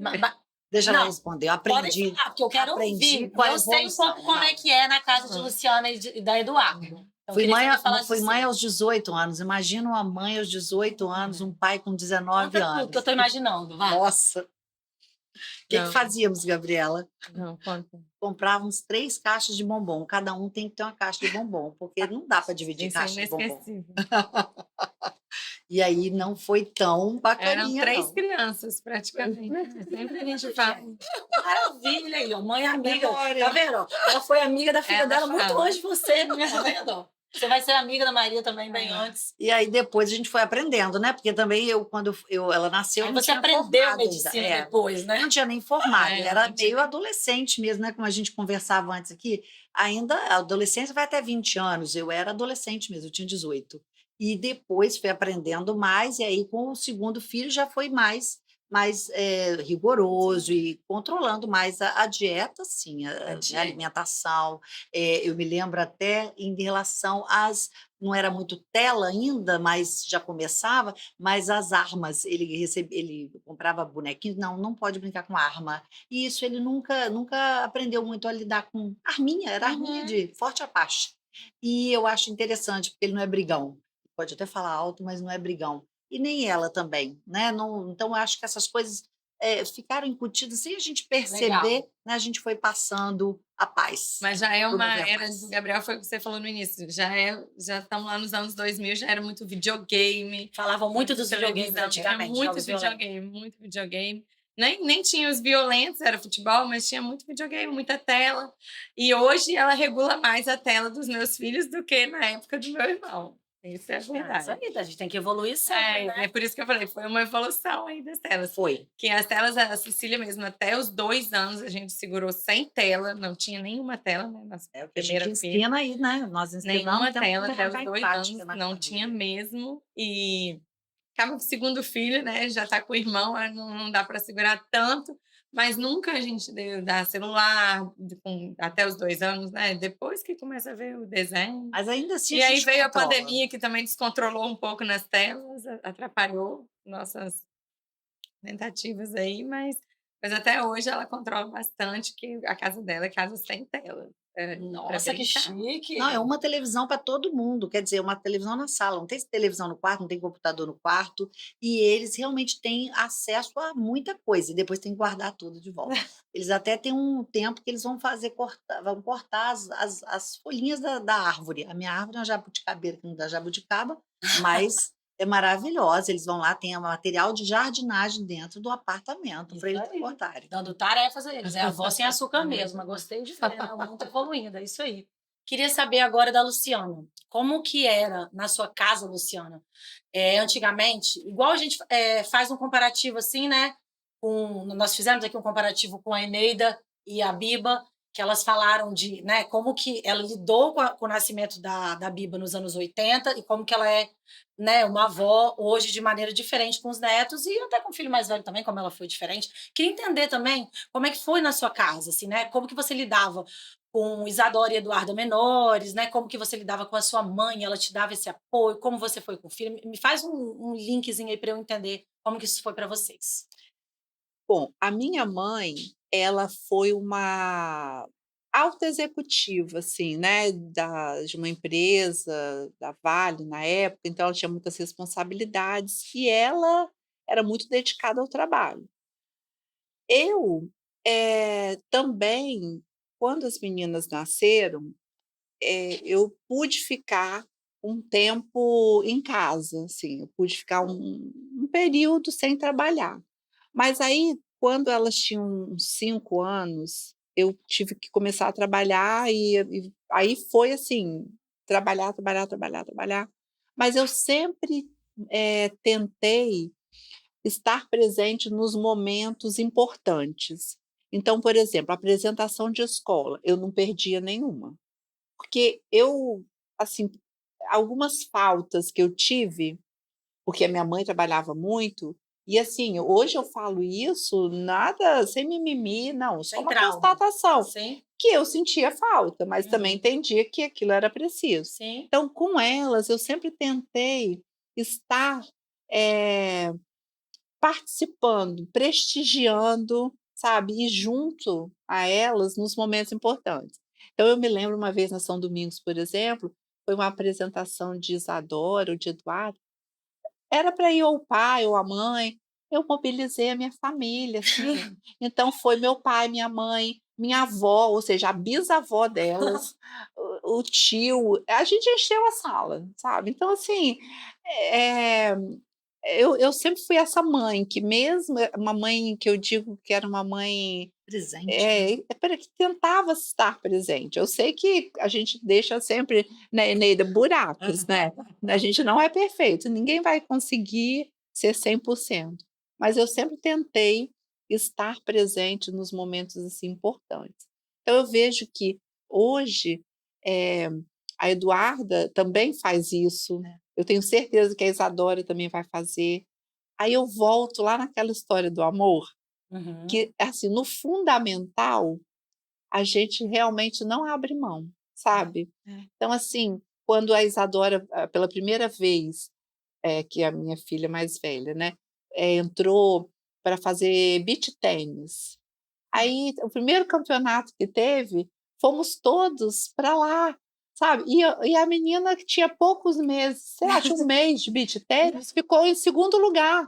F: Deixa
B: Não,
F: ela responder. Eu
B: Pode
F: aprendi.
B: falar, porque eu quero
F: aprendi
B: ouvir.
F: com a
B: Eu sei um
F: evolução,
B: pouco como
F: não.
B: é que é na casa de Luciana e da Eduardo. Então,
F: Fui
B: eu queria que
F: mãe,
B: você falasse
F: fui mãe
B: assim.
F: aos 18 anos. Imagina uma mãe aos 18 anos, um pai com 19
B: Conta
F: anos.
B: tudo que eu tô imaginando, vai.
F: Nossa! O que
C: Não.
F: fazíamos, Gabriela?
C: Não, conta.
F: Comprávamos 3 caixas de bombom. Cada um tem que ter uma caixa de bombom, porque não dá para dividir
C: Isso é
F: caixa de bombom.
C: inesquecível.
F: E aí não foi tão
C: Eram
F: bacaninha,
C: 3
F: não.
C: crianças, praticamente. Sempre a gente fala.
B: Maravilha aí, ó. Mãe amiga.
F: Memória.
B: Tá vendo? ó? Ela foi amiga da filha
C: Ela
B: dela muito
C: fala.
B: antes de você, tá vendo? ó? Você vai ser amiga da Maria também bem antes.
F: E aí depois a gente foi aprendendo, né? Porque também quando ela nasceu,
B: Aí
F: eu não
B: você
F: tinha
B: aprendeu
F: formado
B: medicina
F: ainda.
B: depois, né?
F: Não tinha nem formado, era
C: não tinha.
F: meio adolescente mesmo, né? Como a gente conversava antes aqui. Ainda a adolescência vai até 20 anos, eu era adolescente mesmo, eu tinha 18. E depois fui aprendendo mais, e aí com o segundo filho já foi mais rigoroso e controlando mais a dieta, sim, a
B: dieta.
F: alimentação. Eu me lembro até em relação às. Não era muito tela ainda, mas já começava, mas as armas, ele comprava bonequinhos, não pode brincar com arma. E isso ele nunca aprendeu muito a lidar com arminha, era arminha de forte Apache. E eu acho interessante, porque ele não é brigão. Pode até falar alto, mas não é brigão. E nem ela também, né? Então, eu acho que essas coisas ficaram incutidas sem a gente perceber,
B: Legal.
F: né? A gente foi passando a paz.
C: Mas já é uma
F: Promover a
C: era
F: paz.
C: do Gabriel, foi o que você falou no início. Já estamos lá nos anos 2000, já era muito videogame.
B: Falavam muito dos videogames
C: televisão,
B: antigamente.
C: tinha
B: jogos violentos.
C: muito videogame. Nem tinha os violentos, era futebol, mas tinha muito videogame, muita tela. E hoje ela regula mais a tela dos meus filhos do que na época do meu irmão. Isso é verdade.
B: Isso aí, a gente tem que evoluir sempre, né?
C: É por isso que eu falei, foi uma evolução aí das telas.
F: Foi.
C: Que as telas, a Cecília mesmo, até os 2 anos a gente segurou sem tela, não tinha nenhuma tela, né? Nossa
F: É o que a gente
C: primeira filha.
F: ensina aí, né? Nós ensinamos.
C: Nenhuma
F: temos que
C: tela até os
F: colocar em
C: 2
F: prática
C: anos,
F: na
C: não
F: família.
C: tinha mesmo. E acaba que o segundo filho, né? Já tá com o irmão, aí não dá para segurar tanto. Mas nunca a gente deu dar celular até os 2 anos, né? Depois que começa a ver o desenho.
F: Mas ainda assim
C: E
F: a
C: aí
F: gente
C: veio
F: controla.
C: a pandemia, que também descontrolou um pouco nas telas, atrapalhou nossas tentativas aí, mas até hoje ela controla bastante que a casa dela é casa sem tela. Pra
B: Nossa, que
C: brincar.
B: chique.
F: Não, é uma televisão para todo mundo, quer dizer, uma televisão na sala, não tem televisão no quarto, não tem computador no quarto, e eles realmente têm acesso a muita coisa, e depois tem que guardar tudo de volta. Eles até têm um tempo que eles vão vão cortar as folhinhas da árvore. A minha árvore é uma jabuticabeira que não dá jabuticaba, mas é maravilhosa. Eles vão lá, tem material de jardinagem dentro do apartamento para
B: Isso
F: eles
B: aí.
F: cortarem.
B: Dando tarefas a eles. É a avó sem açúcar mesmo. Eu gostei de ver, né? Muito evoluindo, é isso aí. Queria saber agora da Luciana. Como que era na sua casa, Luciana? Antigamente, igual a gente faz um comparativo assim, né? Nós fizemos aqui um comparativo com a Eneida e a Biba, que elas falaram de, né, como que ela lidou com o nascimento da Biba nos anos 80 e como que ela é, né, uma avó hoje de maneira diferente com os netos e até com o filho mais velho também, como ela foi diferente. Queria entender também como é que foi na sua casa, assim, né? Como que você lidava com Isadora e Eduarda menores, né? Como que você lidava com a sua mãe, ela te dava esse apoio, como você foi com o filho? Me faz um linkzinho aí para eu entender como que isso foi para vocês.
D: Bom, a minha mãe, ela foi uma alta executiva, assim, né, de uma empresa, da Vale, na época, então ela tinha muitas responsabilidades e ela era muito dedicada ao trabalho. Eu, também, quando as meninas nasceram, eu pude ficar um tempo em casa, assim, eu pude ficar um período sem trabalhar. Mas aí, quando elas tinham uns 5 anos, eu tive que começar a trabalhar e aí foi assim, trabalhar, trabalhar, trabalhar, trabalhar. Mas eu sempre, tentei estar presente nos momentos importantes. Então, por exemplo, apresentação de escola, eu não perdia nenhuma. Porque eu, assim, algumas faltas que eu tive, porque a minha mãe trabalhava muito, e assim, hoje eu falo isso nada sem mimimi, não, só
B: Sem
D: uma
B: trauma.
D: constatação,
B: Sim,
D: que eu sentia falta, mas também entendia que aquilo era preciso.
B: sim.
D: Então, com elas, eu sempre tentei estar, eh, participando, prestigiando, sabe, e junto a elas nos momentos importantes. Então eu me lembro uma vez na São Domingos, por exemplo, foi uma apresentação de Isadora ou de Eduardo, era para ir ou o pai ou a mãe, eu mobilizei a minha família, assim. Então foi meu pai, minha mãe, minha avó, ou seja, a bisavó delas, o tio, a gente encheu a sala, sabe. Então assim, eh eu sempre fui essa mãe que mesmo uma mãe que eu digo que era uma mãe,
F: Presente.
D: que tentava estar presente. Eu sei que a gente deixa sempre, né, Eneida, buracos, né. A gente não é perfeito, ninguém vai conseguir ser 100%, mas eu sempre tentei estar presente nos momentos, assim, importantes. Então eu vejo que hoje, eh, a Eduarda também faz isso, eu tenho certeza que a Isadora também vai fazer. Aí eu volto lá naquela história do amor,
B: Uhum.
D: que, assim, no fundamental, a gente realmente não abre mão, sabe. Então, assim, quando a Isadora, pela primeira vez, que é a minha filha mais velha, né, entrou para fazer beach tênis. Aí, o primeiro campeonato que teve, fomos todos para lá, sabe. E a menina que tinha poucos meses, sei lá, tinha 1 mês de beach tênis, ficou em segundo lugar.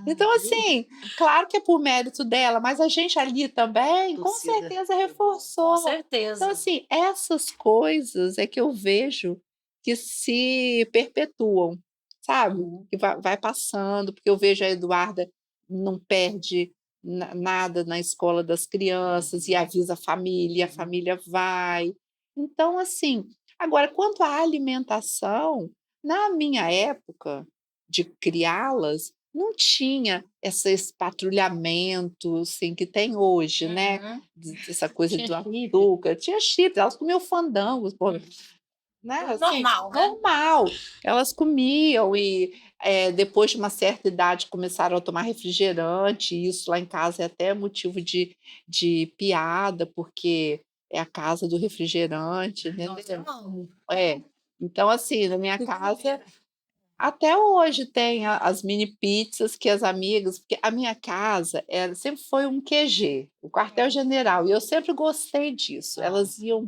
D: Então, assim, claro que é por mérito dela, mas a gente ali também, com
F: Torcida.
D: certeza,
B: Com
D: reforçou.
B: certeza.
D: Então, assim, essas coisas é que eu vejo que se perpetuam, sabe, que vai passando, porque eu vejo a Eduarda não perde nada na escola das crianças e avisa a família vai. Então, assim, agora quanto à alimentação, na minha época de criá-las, não tinha esse patrulhamento, assim, que tem hoje, né,
B: Uhum.
D: essa coisa
B: Tinha
D: do
B: chip.
D: açúcar, tinha chips, elas comiam fandangos, pô, né, assim,
B: Normal, né?
D: normal. Elas comiam e, depois de uma certa idade começaram a tomar refrigerante, e isso lá em casa é até motivo de piada, porque é a casa do refrigerante,
B: Nossa, eu
D: entendeu?
B: amo.
D: É. Então, assim, na minha casa Até hoje tem as mini pizzas que as amigas, porque a minha casa sempre foi um QG, o quartel-general, e eu sempre gostei disso.
B: Ah.
D: Elas iam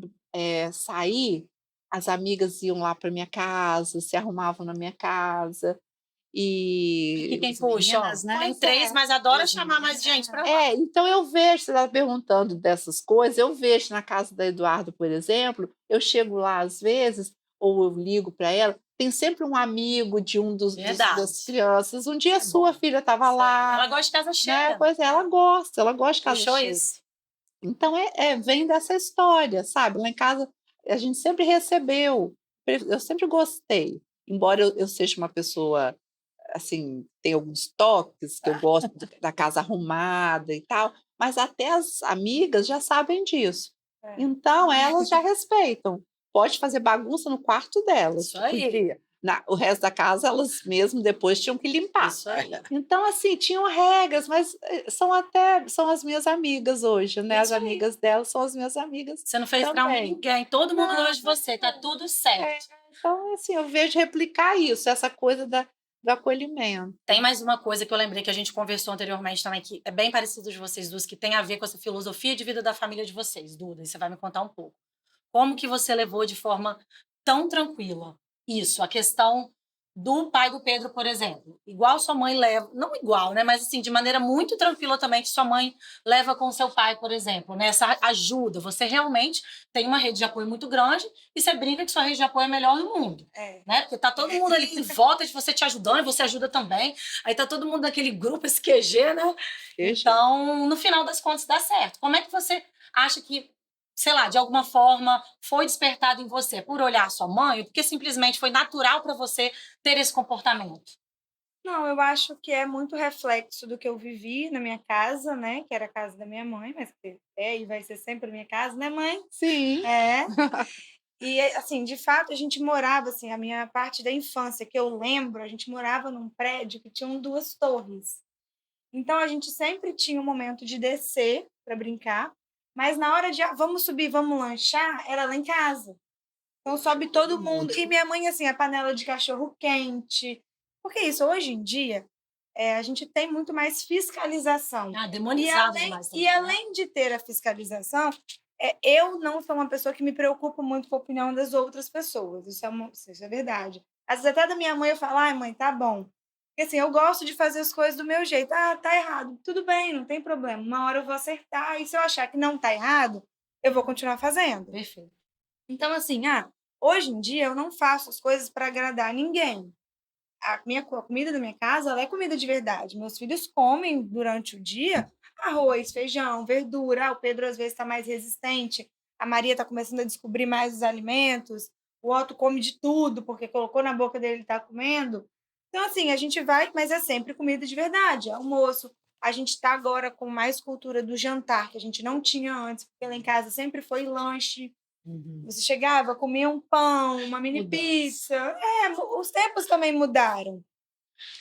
D: sair, as amigas iam lá para minha casa, se arrumavam na minha casa,
B: E
D: e
B: quem
F: As
B: puxa, ó,
F: meninas, né?
B: tem
D: Pois
B: 3,
D: é.
B: mas adora
F: As
B: chamar mais
F: meninas,
B: gente pra lá.
D: Então eu vejo, você estava perguntando dessas coisas, eu vejo na casa da Eduardo, por exemplo, eu chego lá às vezes, ou eu ligo para ela, tem sempre um amigo de
B: Verdade.
D: das crianças. Um dia
B: É
D: sua
B: bom.
D: filha estava lá,
B: Ela gosta de casa
D: né?
B: cheia.
D: Pois é, ela gosta de casa
B: Puxou
D: cheia.
B: isso.
D: Então vem dessa história, sabe? Lá em casa a gente sempre recebeu, eu sempre gostei, embora eu seja uma pessoa assim, tem alguns toques que eu gosto da casa arrumada e tal, mas até as amigas já sabem disso.
E: É.
D: Então elas já respeitam. Pode fazer bagunça no quarto delas,
B: Isso aí.
D: podia. O resto da casa elas mesmo depois tinham que limpar.
B: Isso aí.
D: Então, assim, tinham regras, mas são as minhas amigas hoje, né? As
B: Isso aí.
D: amigas delas são as minhas amigas
B: Você não fez trauma em
D: também.
B: ninguém. Todo mundo
D: Não.
B: gosta de você. Tá tudo certo.
D: Então, assim, eu vejo replicar isso, essa coisa do acolhimento.
B: Tem mais uma coisa que eu lembrei que a gente conversou anteriormente também, que é bem parecido de vocês duas, que tem a ver com essa filosofia de vida da família de vocês, Duda, e você vai me contar um pouco. Como que você levou de forma tão tranquila isso, a questão do pai do Pedro, por exemplo? Igual sua mãe leva, não igual, né, mas assim, de maneira muito tranquila também que sua mãe leva com seu pai, por exemplo, né? Essa ajuda, você realmente tem uma rede de apoio muito grande e você brinca que sua rede de apoio é a melhor do mundo. Né? Porque tá todo mundo ali em volta de você te ajudando e você ajuda também. Aí tá todo mundo naquele grupo, esse QG, né? Então, no final das contas, dá certo. Como é que você acha que, sei lá, de alguma forma foi despertado em você por olhar sua mãe ou porque simplesmente foi natural para você ter esse comportamento?
E: Não, eu acho que é muito reflexo do que eu vivi na minha casa, né? Que era a casa da minha mãe, mas que é e vai ser sempre a minha casa, né, mãe?
D: Sim.
E: É. E, assim, de fato, a gente morava, assim, a minha parte da infância, que eu lembro, a gente morava num prédio que tinham 2 torres. Então, a gente sempre tinha um momento de descer para brincar, mas na hora de, vamos subir, vamos lanchar, era lá em casa. Então, sobe todo mundo. E minha mãe, assim, a panela de cachorro quente. Porque isso, hoje em dia, a gente tem muito mais fiscalização.
B: Ah,
E: E
B: demonizado demais também, né?
E: além de ter a fiscalização, eu não sou uma pessoa que me preocupa muito com a opinião das outras pessoas. Isso é verdade. Às vezes até da minha mãe eu falo, ai mãe, tá bom. Porque assim, eu gosto de fazer as coisas do meu jeito. Ah, tá errado. Tudo bem, não tem problema. Uma hora eu vou acertar. E se eu achar que não tá errado, eu vou continuar fazendo.
B: Perfeito.
E: Então, assim, hoje em dia eu não faço as coisas para agradar ninguém. A comida da minha casa, ela é comida de verdade. Meus filhos comem durante o dia arroz, feijão, verdura. O Pedro às vezes está mais resistente. A Maria está começando a descobrir mais os alimentos. O Otto come de tudo, porque colocou na boca dele e está comendo. Então, assim, a gente vai, mas é sempre comida de verdade. Almoço. A gente está agora com mais cultura do jantar, que a gente não tinha antes, porque lá em casa sempre foi lanche. Você chegava, comia um pão, uma mini pizza. Os tempos também mudaram.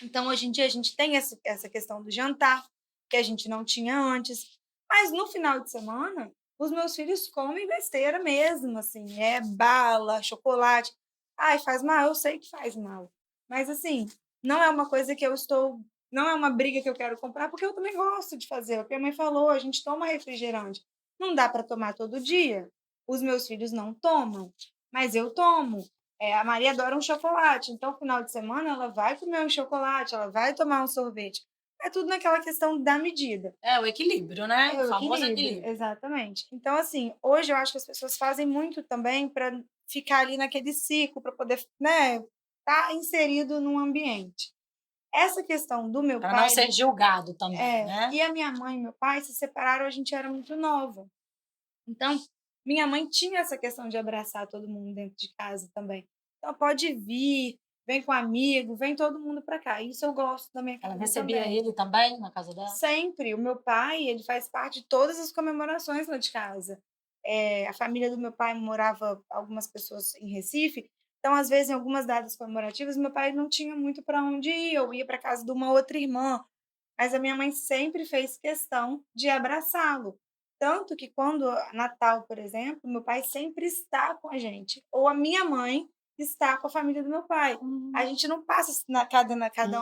E: Então, hoje em dia, a gente tem essa questão do jantar, que a gente não tinha antes. Mas no final de semana, os meus filhos comem besteira mesmo, assim, bala, chocolate. Ai, faz mal? Eu sei que faz mal. Mas, assim, não é uma coisa que não é uma briga que eu quero comprar, porque eu também gosto de fazer. O que a mãe falou, a gente toma refrigerante. Não dá para tomar todo dia. Os meus filhos não tomam, mas eu tomo. A Maria adora um chocolate, então, final de semana, ela vai comer um chocolate, ela vai tomar um sorvete. É tudo naquela questão da medida.
B: É o equilíbrio, né?
E: É
B: O
E: o
B: famoso
E: equilíbrio,
B: equilíbrio.
E: exatamente. Então, assim, hoje eu acho que as pessoas fazem muito também para ficar ali naquele ciclo, para poder, né, estar inserido num ambiente. Essa questão do meu
B: Para
E: pai...
B: não ser julgado também, né?
E: E a minha mãe e meu pai se separaram, a gente era muito nova. Então, minha mãe tinha essa questão de abraçar todo mundo dentro de casa também. Então, pode vir, vem com amigo, vem todo mundo para cá. Isso eu gosto da minha casa
B: Ela recebia
E: também.
B: ele também na casa dela?
E: Sempre. O meu pai, ele faz parte de todas as comemorações lá de casa. A família do meu pai morava, algumas pessoas em Recife, então, às vezes, em algumas datas comemorativas, meu pai não tinha muito para onde ir, eu ia para casa de uma outra irmã. Mas a minha mãe sempre fez questão de abraçá-lo. Tanto que quando Natal, por exemplo, meu pai sempre está com a gente. Ou a minha mãe estar com a família do meu pai. A gente não passa cada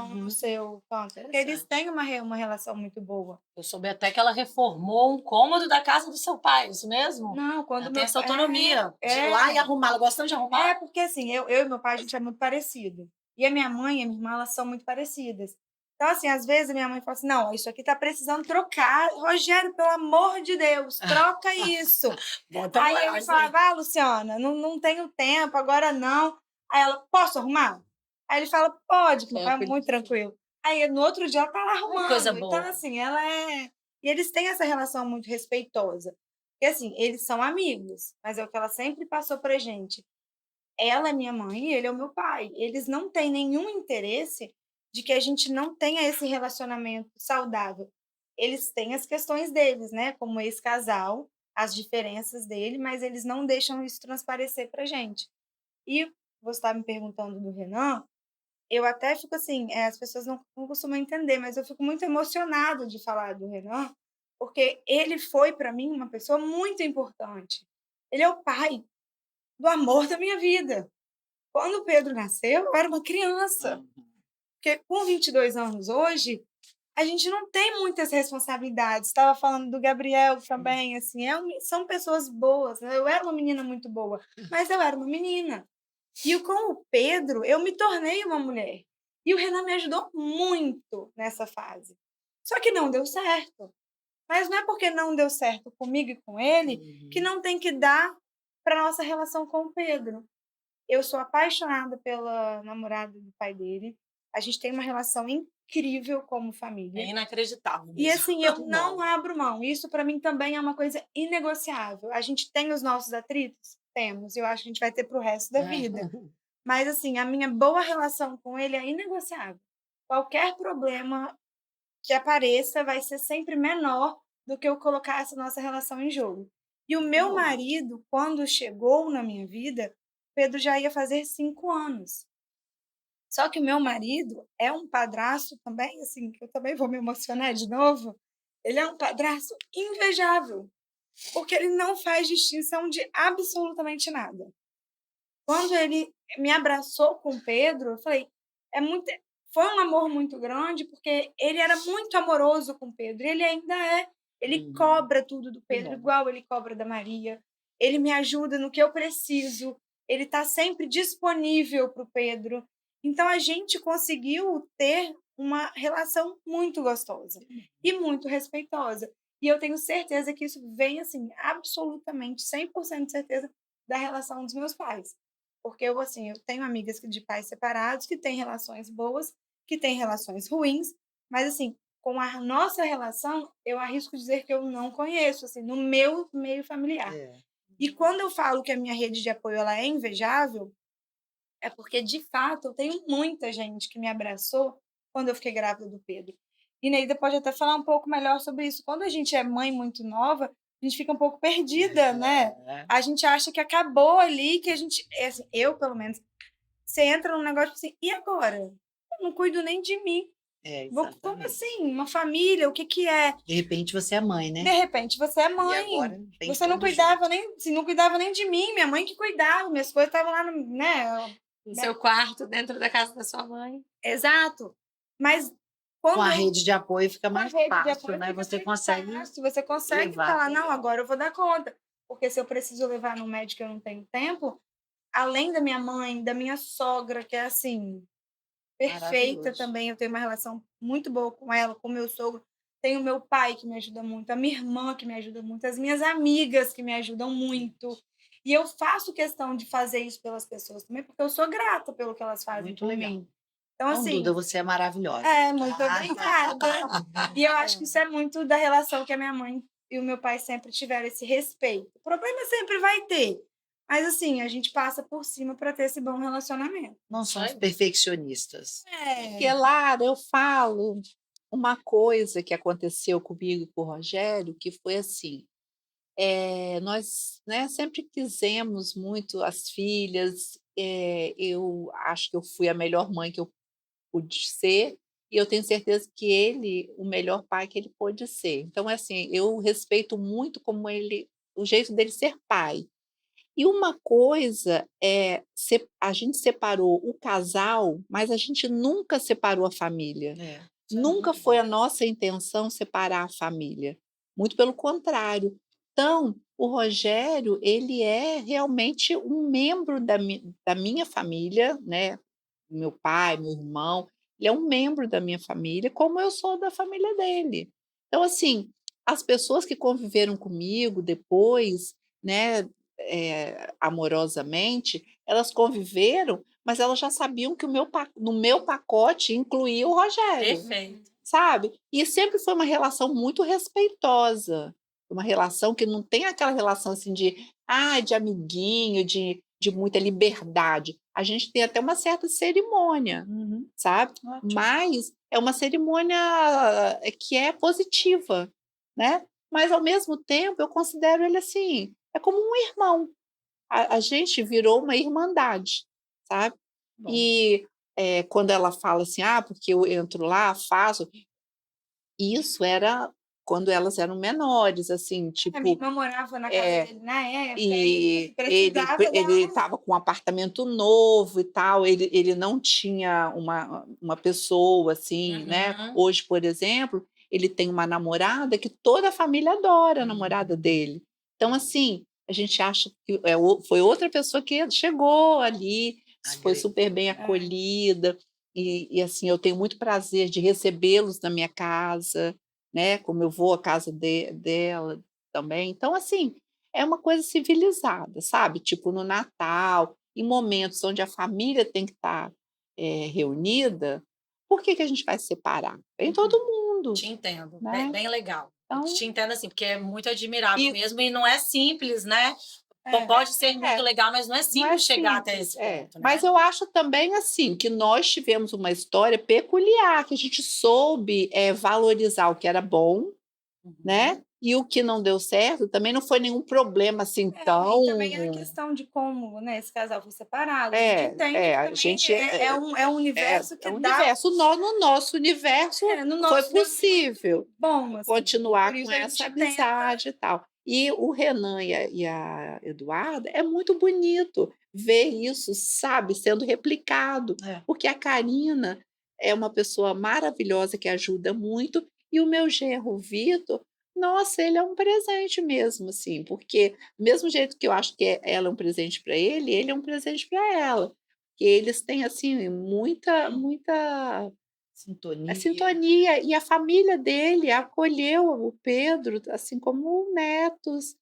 E: um no seu canto, porque eles
B: Interessante.
E: têm uma relação muito boa.
B: Eu soube até que ela reformou um cômodo da casa do seu pai, isso mesmo?
E: Não, quando
B: Ela
E: meu
B: tem essa
E: pai...
B: autonomia de ir
E: É,
B: lá e arrumar. Ela gosta tanto de arrumar.
E: porque assim, eu e meu pai, a gente é muito parecido. E a minha mãe e a minha irmã, elas são muito parecidas. Então, assim, às vezes a minha mãe fala assim, não, isso aqui tá precisando trocar. Rogério, pelo amor de Deus, troca isso.
B: Bota
E: Aí
B: moral
E: ele
B: isso aí.
E: falava, ah, Luciana, não tenho tempo, agora não. Aí ela, posso arrumar? Aí ele fala, pode, que meu pai é muito tranquilo. Aí no outro dia ela tá lá arrumando.
B: Coisa
E: Então,
B: boa.
E: assim, ela é... E eles têm essa relação muito respeitosa. Porque, assim, eles são amigos, mas é o que ela sempre passou pra gente. Ela é minha mãe e ele é o meu pai. Eles não têm nenhum interesse de que a gente não tenha esse relacionamento saudável. Eles têm as questões deles, né? Como ex-casal, as diferenças dele, mas eles não deixam isso transparecer pra gente. E você estava me perguntando do Renan, eu até fico assim, as pessoas não costumam entender, mas eu fico muito emocionada de falar do Renan, porque ele foi para mim uma pessoa muito importante. Ele é o pai do amor da minha vida. Quando o Pedro nasceu, eu era uma criança. Porque com 22 anos hoje, a gente não tem muitas responsabilidades. Estava falando do Gabriel também, assim, são pessoas boas, né? Eu era uma menina muito boa, mas eu era uma menina. E com o Pedro, eu me tornei uma mulher. E o Renan me ajudou muito nessa fase. Só que não deu certo. Mas não é porque não deu certo comigo e com ele que não tem que dar para nossa relação com o Pedro. Eu sou apaixonada pela namorada do pai dele. A gente tem uma relação incrível como
B: É
E: família.
B: inacreditável
E: E
B: mesmo.
E: assim, eu não abro mão. Isso para mim também é uma coisa inegociável. A gente tem os nossos atritos? Temos. Eu acho que a gente vai ter pro resto da vida. Mas assim, a minha boa relação com ele é inegociável. Qualquer problema que apareça vai ser sempre menor do que eu colocar essa nossa relação em jogo. E o meu marido, quando chegou na minha vida, Pedro já ia fazer 5 anos. Só que o meu marido é um padrasto também, assim, que eu também vou me emocionar de novo. Ele é um padrasto invejável, porque ele não faz distinção de absolutamente nada. Quando ele me abraçou com o Pedro, eu falei, foi um amor muito grande, porque ele era muito amoroso com o Pedro, e ele ainda é. Ele cobra tudo do Pedro, igual ele cobra da Maria. Ele me ajuda no que eu preciso. Ele está sempre disponível para o Pedro. Então, a gente conseguiu ter uma relação muito gostosa e muito respeitosa. E eu tenho certeza que isso vem, assim, absolutamente, 100% de certeza, da relação dos meus pais. Porque eu, assim, eu tenho amigas de pais separados que têm relações boas, que têm relações ruins, mas, assim, com a nossa relação, eu arrisco dizer que eu não conheço, assim, no meu meio familiar. E quando eu falo que a minha rede de apoio ela é invejável, é porque, de fato, eu tenho muita gente que me abraçou quando eu fiquei grávida do Pedro. E Neida pode até falar um pouco melhor sobre isso. Quando a gente é mãe muito nova, a gente fica um pouco perdida, né? A gente acha que acabou ali, que a gente... Assim, eu, pelo menos, você entra num negócio assim, e agora? Eu não cuido nem de mim. Como assim? Uma família, o que que é?
F: De repente você é mãe, né?
E: De repente você é
F: E
E: mãe.
F: agora vem
E: Você não
F: tudo
E: cuidava
F: junto.
E: nem, assim, não cuidava nem de mim, minha mãe que cuidava, minhas coisas estavam lá, né?
C: No seu quarto, dentro da casa da sua mãe.
E: Exato. Mas
F: Com
E: quando
F: a
E: eu
F: rede de apoio fica
E: com a
F: mais
E: rede de
F: fácil,
E: apoio
F: né?
E: fica
F: Você
E: muito
F: consegue
E: fácil, você consegue
F: levar
E: falar, não,
F: melhor.
E: agora eu vou dar conta. Porque se eu preciso levar no médico e eu não tenho tempo, além da minha mãe, da minha sogra, que é assim, perfeita
F: Maravilhoso.
E: também, eu tenho uma relação muito boa com ela, com o meu sogro. Tenho o meu pai que me ajuda muito, a minha irmã que me ajuda muito, as minhas amigas que me ajudam muito. E eu faço questão de fazer isso pelas pessoas também, porque eu sou grata pelo que elas fazem
F: Muito
E: por
F: legal.
E: mim. Então,
F: Não,
E: assim,
F: Duda, você é maravilhosa.
E: muito obrigada. E eu acho que isso é muito da relação que a minha mãe e o meu pai sempre tiveram, esse respeito. O problema sempre vai ter, mas assim, a gente passa por cima para ter esse bom relacionamento.
F: Não somos perfeccionistas.
D: Porque, Lara, eu falo uma coisa que aconteceu comigo e com o Rogério, que foi assim, nós, né, sempre quisemos muito as filhas, eu acho que eu fui a melhor mãe que eu pude ser, e eu tenho certeza que ele, o melhor pai que ele pôde ser. Então, assim, eu respeito muito como ele, o jeito dele ser pai. E uma coisa a gente separou o casal, mas a gente nunca separou a família.
F: Isso é
D: Nunca
F: muito
D: foi
F: bom.
D: a nossa intenção separar a família. Muito pelo contrário. Então, o Rogério, ele é realmente um membro da minha família, né? Meu pai, meu irmão, ele é um membro da minha família, como eu sou da família dele. Então, assim, as pessoas que conviveram comigo depois, né, amorosamente, elas conviveram, mas elas já sabiam que no meu pacote incluía o Rogério,
C: Perfeito.
D: sabe? E sempre foi uma relação muito respeitosa, uma relação que não tem aquela relação assim de amiguinho, de muita liberdade. A gente tem até uma certa cerimônia,
F: Uhum.
D: sabe?
F: Ótimo.
D: Mas é uma cerimônia que é positiva, né? Mas ao mesmo tempo eu considero ele assim, é como um irmão. A gente virou uma irmandade, sabe?
F: Bom.
D: E quando ela fala assim, porque eu entro lá, faço, isso era quando elas eram menores, assim,
E: A
D: tipo,
E: minha irmã morava na casa dele na época e
D: e
E: precisava
D: ele
E: dar
D: estava com um apartamento novo e tal, ele não tinha uma pessoa assim, né?
C: Uhum.
D: Hoje, por exemplo, ele tem uma namorada que toda a família adora a namorada dele. Então, assim, a gente acha que foi outra pessoa que chegou ali, foi
F: Agregou.
D: super bem acolhida, e assim, eu tenho muito prazer de recebê-los na minha casa, né? Como eu vou à casa dela também. Então, assim, é uma coisa civilizada, sabe? Tipo no Natal, em momentos onde a família tem que estar reunida, por que a gente vai separar? Vem todo mundo,
B: Te entendo,
D: né?
B: bem legal. Eu
D: Então,
B: te entendo assim, porque é muito admirável
D: e
B: mesmo e não é simples, né?
E: É.
B: Pode ser muito
D: É,
B: legal, mas não é
D: não é
B: simples chegar até
D: simples,
B: esse ponto, né?
D: mas eu acho também assim que nós tivemos uma história peculiar, que a gente soube valorizar o que era bom, né? E o que não deu certo também não foi nenhum problema assim tão.
E: E também a questão de como, né, esse casal foi separado. A gente entende que
D: a
E: também
D: gente
E: é um universo que
D: é um
E: dá
D: universo. No nosso universo
E: no
D: foi
E: nosso deu
D: possível
E: bom, assim.
D: continuar
E: Por
D: com
E: isso a
D: essa
E: gente tenta.
D: amizade e tal. E o Renan e a Eduarda é muito bonito ver isso, sabe, sendo replicado,
F: É.
D: porque a Karina é uma pessoa maravilhosa que ajuda muito, e o meu genro, o Vitor, nossa, ele é um presente mesmo, assim, porque do mesmo jeito que eu acho que ela é um presente para ele é um presente para ela, que eles têm assim muita a
F: Sintonia.
D: sintonia, e a família dele acolheu o Pedro, assim como netos,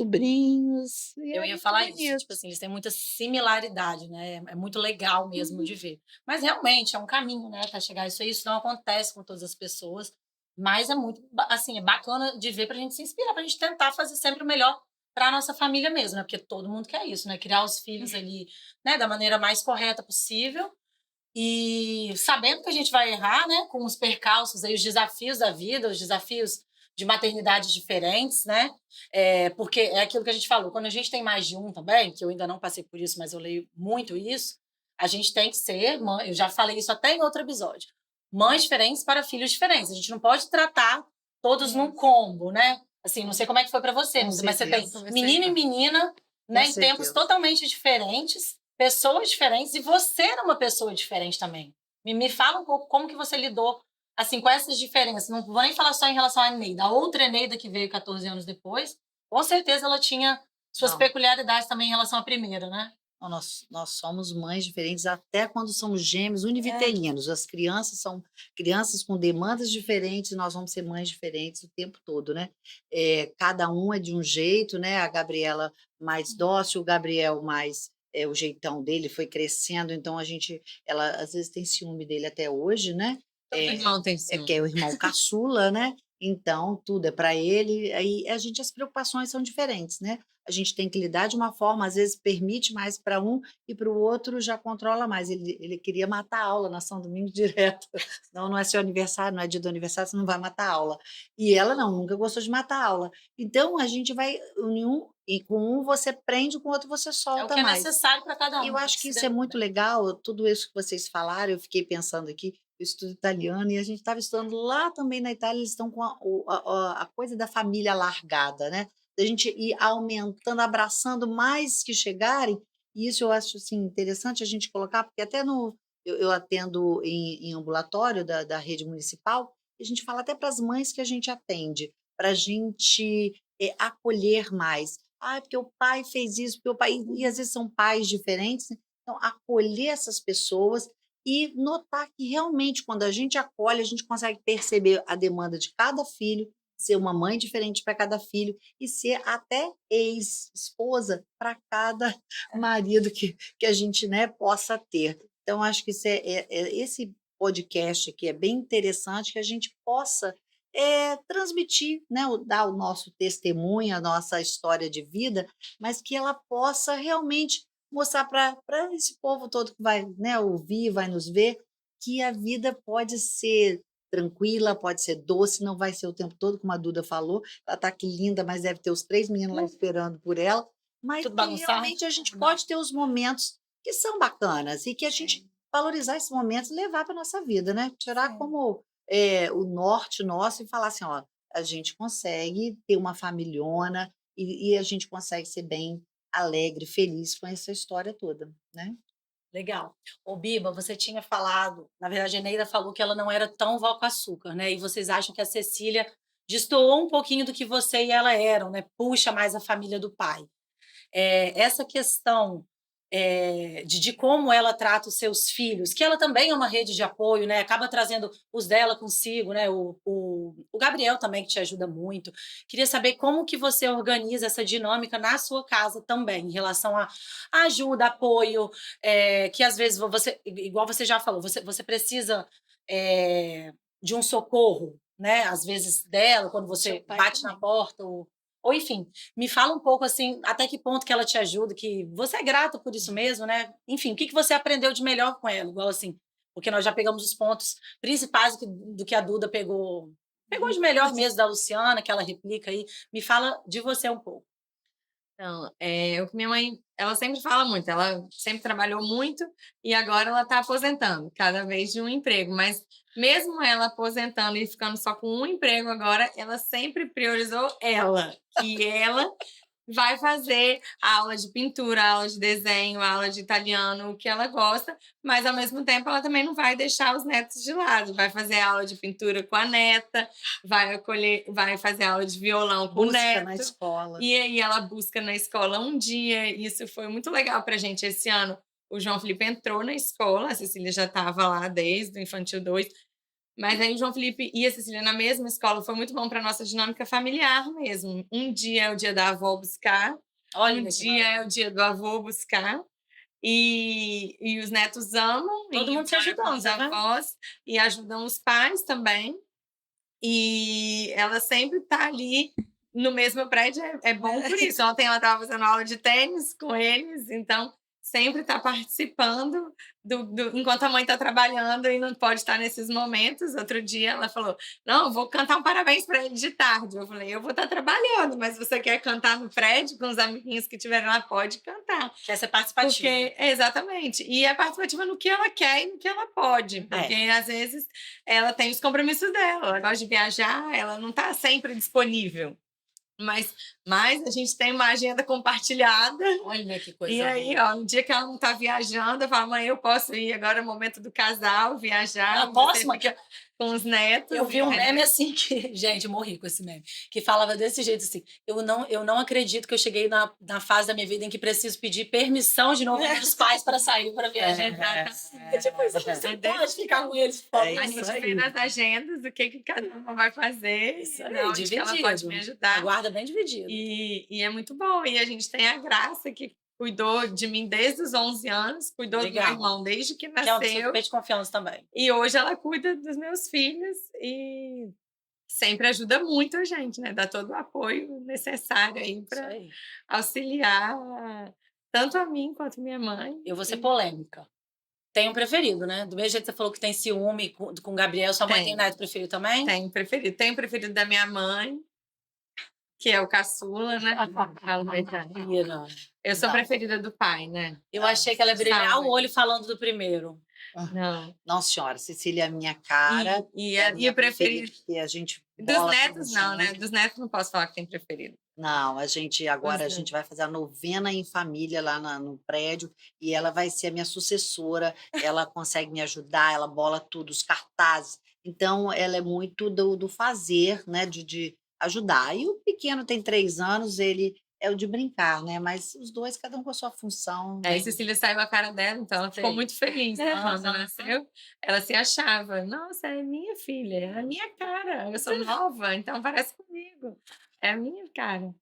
D: sobrinhos, e
B: Eu
D: é
B: ia
D: muito
B: falar isso, tipo
D: bonito.
B: assim, eles têm muita similaridade, né? É muito legal mesmo de ver. Mas realmente é um caminho, né, para chegar a isso. Isso não acontece com todas as pessoas, mas é muito, assim, é bacana de ver pra gente se inspirar, pra gente tentar fazer sempre o melhor para nossa família mesmo, né? Porque todo mundo quer isso, né? Criar os filhos ali, né, da maneira mais correta possível. E sabendo que a gente vai errar, né, com os percalços aí, os desafios da vida, os desafios de maternidades diferentes, né? Porque é aquilo que a gente falou, quando a gente tem mais de um também, que eu ainda não passei por isso, mas eu leio muito isso, a gente tem que ser mãe, eu já falei isso até em outro episódio, mães diferentes para filhos diferentes. A gente não pode tratar todos num combo, né? Assim, não sei como é que foi para você,
F: Com
B: mas você tem
F: certeza.
B: menino e menina, né, em tempos
F: certeza.
B: totalmente diferentes, pessoas diferentes, e você era uma pessoa diferente também. Me fala um pouco como que você lidou assim, com essas diferenças. Não vou nem falar só em relação à Eneida. A outra Eneida que veio 14 anos depois, com certeza ela tinha suas
F: Não.
B: peculiaridades também em relação à primeira, né?
F: Nós somos mães diferentes até quando somos gêmeos univitelinos. As crianças são crianças com demandas diferentes, nós vamos ser mães diferentes o tempo todo, né? Cada um é de um jeito, né? A Gabriela mais dócil, o Gabriel mais o jeitão dele foi crescendo, então ela às vezes tem ciúme dele até hoje, né?
C: Irmão tem
F: Que é o irmão caçula, né? Então, tudo é para ele. Aí as preocupações são diferentes, né? A gente tem que lidar de uma forma, às vezes permite mais para um e para o outro já controla mais. Ele queria matar a aula na São Domingo direto. Não é seu aniversário, não é dia do aniversário, você não vai matar a aula. E ela não, nunca gostou de matar a aula. Então, a gente vai e com um você prende, com o outro você
B: É o
F: solta
B: que é
F: mais.
B: necessário para cada um.
F: E eu acho que isso é muito legal, tudo isso que vocês falaram, eu fiquei pensando aqui, eu estudo italiano e a gente estava estudando lá também na Itália, eles estão com a coisa da família largada, né? da gente ir aumentando, abraçando mais que chegarem. E isso eu acho assim, interessante a gente colocar, porque até eu atendo em ambulatório da rede municipal, e a gente fala até para as mães que a gente atende, para a gente acolher mais. Ah, porque o pai fez isso, porque o pai. E às vezes são pais diferentes, né? Então, acolher essas pessoas e notar que realmente, quando a gente acolhe, a gente consegue perceber a demanda de cada filho, ser uma mãe diferente para cada filho e ser até ex-esposa para cada marido que a gente, né, possa ter. Então, acho que esse podcast aqui é bem interessante, que a gente possa transmitir, né, dar o nosso testemunho, a nossa história de vida, mas que ela possa realmente mostrar para esse povo todo que vai, né, ouvir, vai nos ver, que a vida pode ser tranquila, pode ser doce, não vai ser o tempo todo, como a Duda falou. Ela está aqui linda, mas deve ter os 3 meninos lá esperando por ela. Mas
B: Tudo
F: que
B: bagunçado.
F: realmente a gente pode ter os momentos que são bacanas e que a gente valorizar esses momentos e levar para a nossa vida, né? Tirar como o norte nosso e falar assim, ó, a gente consegue ter uma familhona e a gente consegue ser bem alegre, feliz com essa história toda, né?
B: Legal. Ô, Biba, você tinha falado, na verdade, a Eneida falou que ela não era tão vó com açúcar, né? E vocês acham que a Cecília destoou um pouquinho do que você e ela eram, né? Puxa mais a família do pai. Essa questão de como ela trata os seus filhos, que ela também é uma rede de apoio, né? Acaba trazendo os dela consigo, né? O Gabriel também, que te ajuda muito. Queria saber como que você organiza essa dinâmica na sua casa também, em relação a ajuda, apoio, que às vezes você, igual você já falou, você precisa de um socorro, né? Às vezes dela, quando você bate na porta, ou enfim, me fala um pouco assim, até que ponto que ela te ajuda, que você é grata por isso mesmo, né? Enfim, o que você aprendeu de melhor com ela? Igual assim, porque nós já pegamos os pontos principais do que a Duda pegou de melhor mesmo da Luciana, que ela replica aí. Me fala de você um pouco.
C: Então, o que minha mãe, ela sempre fala muito, ela sempre trabalhou muito e agora ela está aposentando, cada vez de um emprego, mas mesmo ela aposentando e ficando só com um emprego agora, ela sempre priorizou ela, que ela vai fazer aula de pintura, aula de desenho, aula de italiano, o que ela gosta, mas ao mesmo tempo ela também não vai deixar os netos de lado, vai fazer aula de pintura com a neta, vai fazer aula de violão com o neto.
F: Na escola.
C: E aí ela busca na escola um dia, e isso foi muito legal pra gente esse ano. O João Felipe entrou na escola, a Cecília já estava lá desde o Infantil 2, mas aí o João Felipe e a Cecília na mesma escola, foi muito bom para nossa dinâmica familiar mesmo. Um dia é o dia da avó buscar,
B: Olha,
C: um dia é o dia do avô buscar, e os netos amam.
B: Todo mundo se ajudando,
C: os
B: tá vendo?
C: avós, e ajudam os pais também. E ela sempre tá ali no mesmo prédio, é bom por isso. Ontem ela estava fazendo aula de tênis com eles, então sempre está participando enquanto a mãe está trabalhando e não pode estar nesses momentos. Outro dia ela falou, não, eu vou cantar um parabéns para ele de tarde. Eu falei, eu vou estar trabalhando, mas você quer cantar no prédio com os amiguinhos que estiverem lá, pode cantar.
B: Quer ser participativa.
C: Exatamente. E é participativa no que ela quer e no que ela pode. Porque às vezes ela tem os compromissos dela, ela gosta de viajar, ela não está sempre disponível. Mas a gente tem uma agenda compartilhada.
B: Olha que coisa
C: E aí,
B: boa.
C: ó, no dia que ela não está viajando, eu falo, mãe, eu posso ir, agora é o momento do casal, viajar.
B: Posso, mãe?
C: Fica com os netos.
B: Eu vi um meme assim que... Gente, eu morri com esse meme. Que falava desse jeito assim, eu não acredito que eu cheguei na fase da minha vida em que preciso pedir permissão de novo dos pais para sair para viajar. Tipo, você pode ficar com eles.
C: A gente vê nas agendas o que cada uma vai fazer.
B: Isso aí,
C: onde que ela pode me ajudar.
B: A guarda bem dividida.
C: E é muito bom. E a gente tem a Graça, que cuidou de mim desde os 11 anos, cuidou do meu irmão desde que nasceu.
B: Que é uma pessoa de confiança também.
C: E hoje ela cuida dos meus filhos e sempre ajuda muito a gente, né? Dá todo o apoio necessário aí para auxiliar tanto a mim quanto a minha mãe.
B: Eu vou ser polêmica. Tem um preferido, né? Do mesmo jeito que você falou que tem ciúme com o Gabriel, sua mãe tem neto preferido também?
C: Tem preferido. Tem o preferido da minha mãe, que é o caçula, né? Eu sou preferida do pai, né?
B: Eu achei que ela ia brilhar o olho falando do primeiro.
C: Não.
F: Não, senhora, Cecília é a minha cara.
C: E o preferido.
F: Que a gente
C: Dos
F: bola
C: netos,
F: tudo
C: não, né?
F: junto.
C: Dos netos não posso falar que tem preferido.
F: Não, a gente agora a
C: Pois é.
F: gente vai fazer a novena em família lá no prédio e ela vai ser a minha sucessora. Ela consegue me ajudar, ela bola tudo, os cartazes. Então, ela é muito do fazer, né? De ajudar. E o pequeno tem 3 anos, ele é o de brincar, né? Mas os dois, cada um com a sua função.
C: Aí
F: Né?
C: Cecília saiu a cara dela, então ela ficou
F: Sei.
C: muito feliz quando
B: Aham.
C: nasceu. Ela se achava, nossa, é minha filha, é a minha cara. Eu sou nova, então parece comigo. É a minha cara.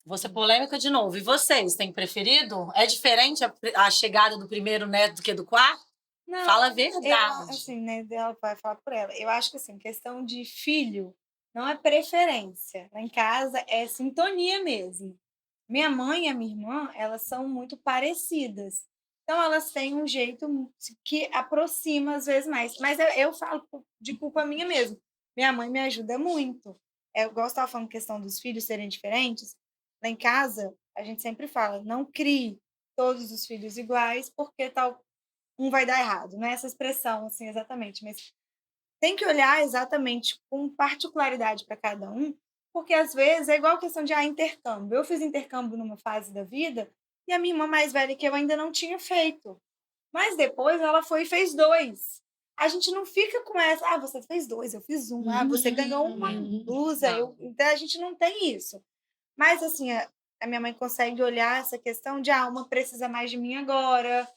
B: Vou ser polêmica de novo. E vocês, têm preferido? É diferente a chegada do primeiro neto do que do quarto?
E: Não,
B: Fala a
E: eu,
B: verdade.
E: assim, né, ela vai falar por ela. Eu acho que, assim, questão de filho não é preferência. Lá em casa é sintonia mesmo. Minha mãe e a minha irmã, elas são muito parecidas. Então, elas têm um jeito que aproxima, às vezes, mais. Mas eu falo de culpa minha mesmo. Minha mãe me ajuda muito. Eu gosto de estar falando questão dos filhos serem diferentes. Lá em casa, a gente sempre fala, não crie todos os filhos iguais, porque tal um vai dar errado. Não é essa expressão, assim, exatamente, mas tem que olhar exatamente com particularidade para cada um, porque às vezes é igual a questão de intercâmbio. Eu fiz intercâmbio numa fase da vida e a minha irmã mais velha que eu ainda não tinha feito. Mas depois ela foi e fez 2. A gente não fica com essa, você fez 2, eu fiz 1. Você ganhou uma blusa, então a gente não tem isso. Mas assim, a minha mãe consegue olhar essa questão de uma precisa mais de mim agora,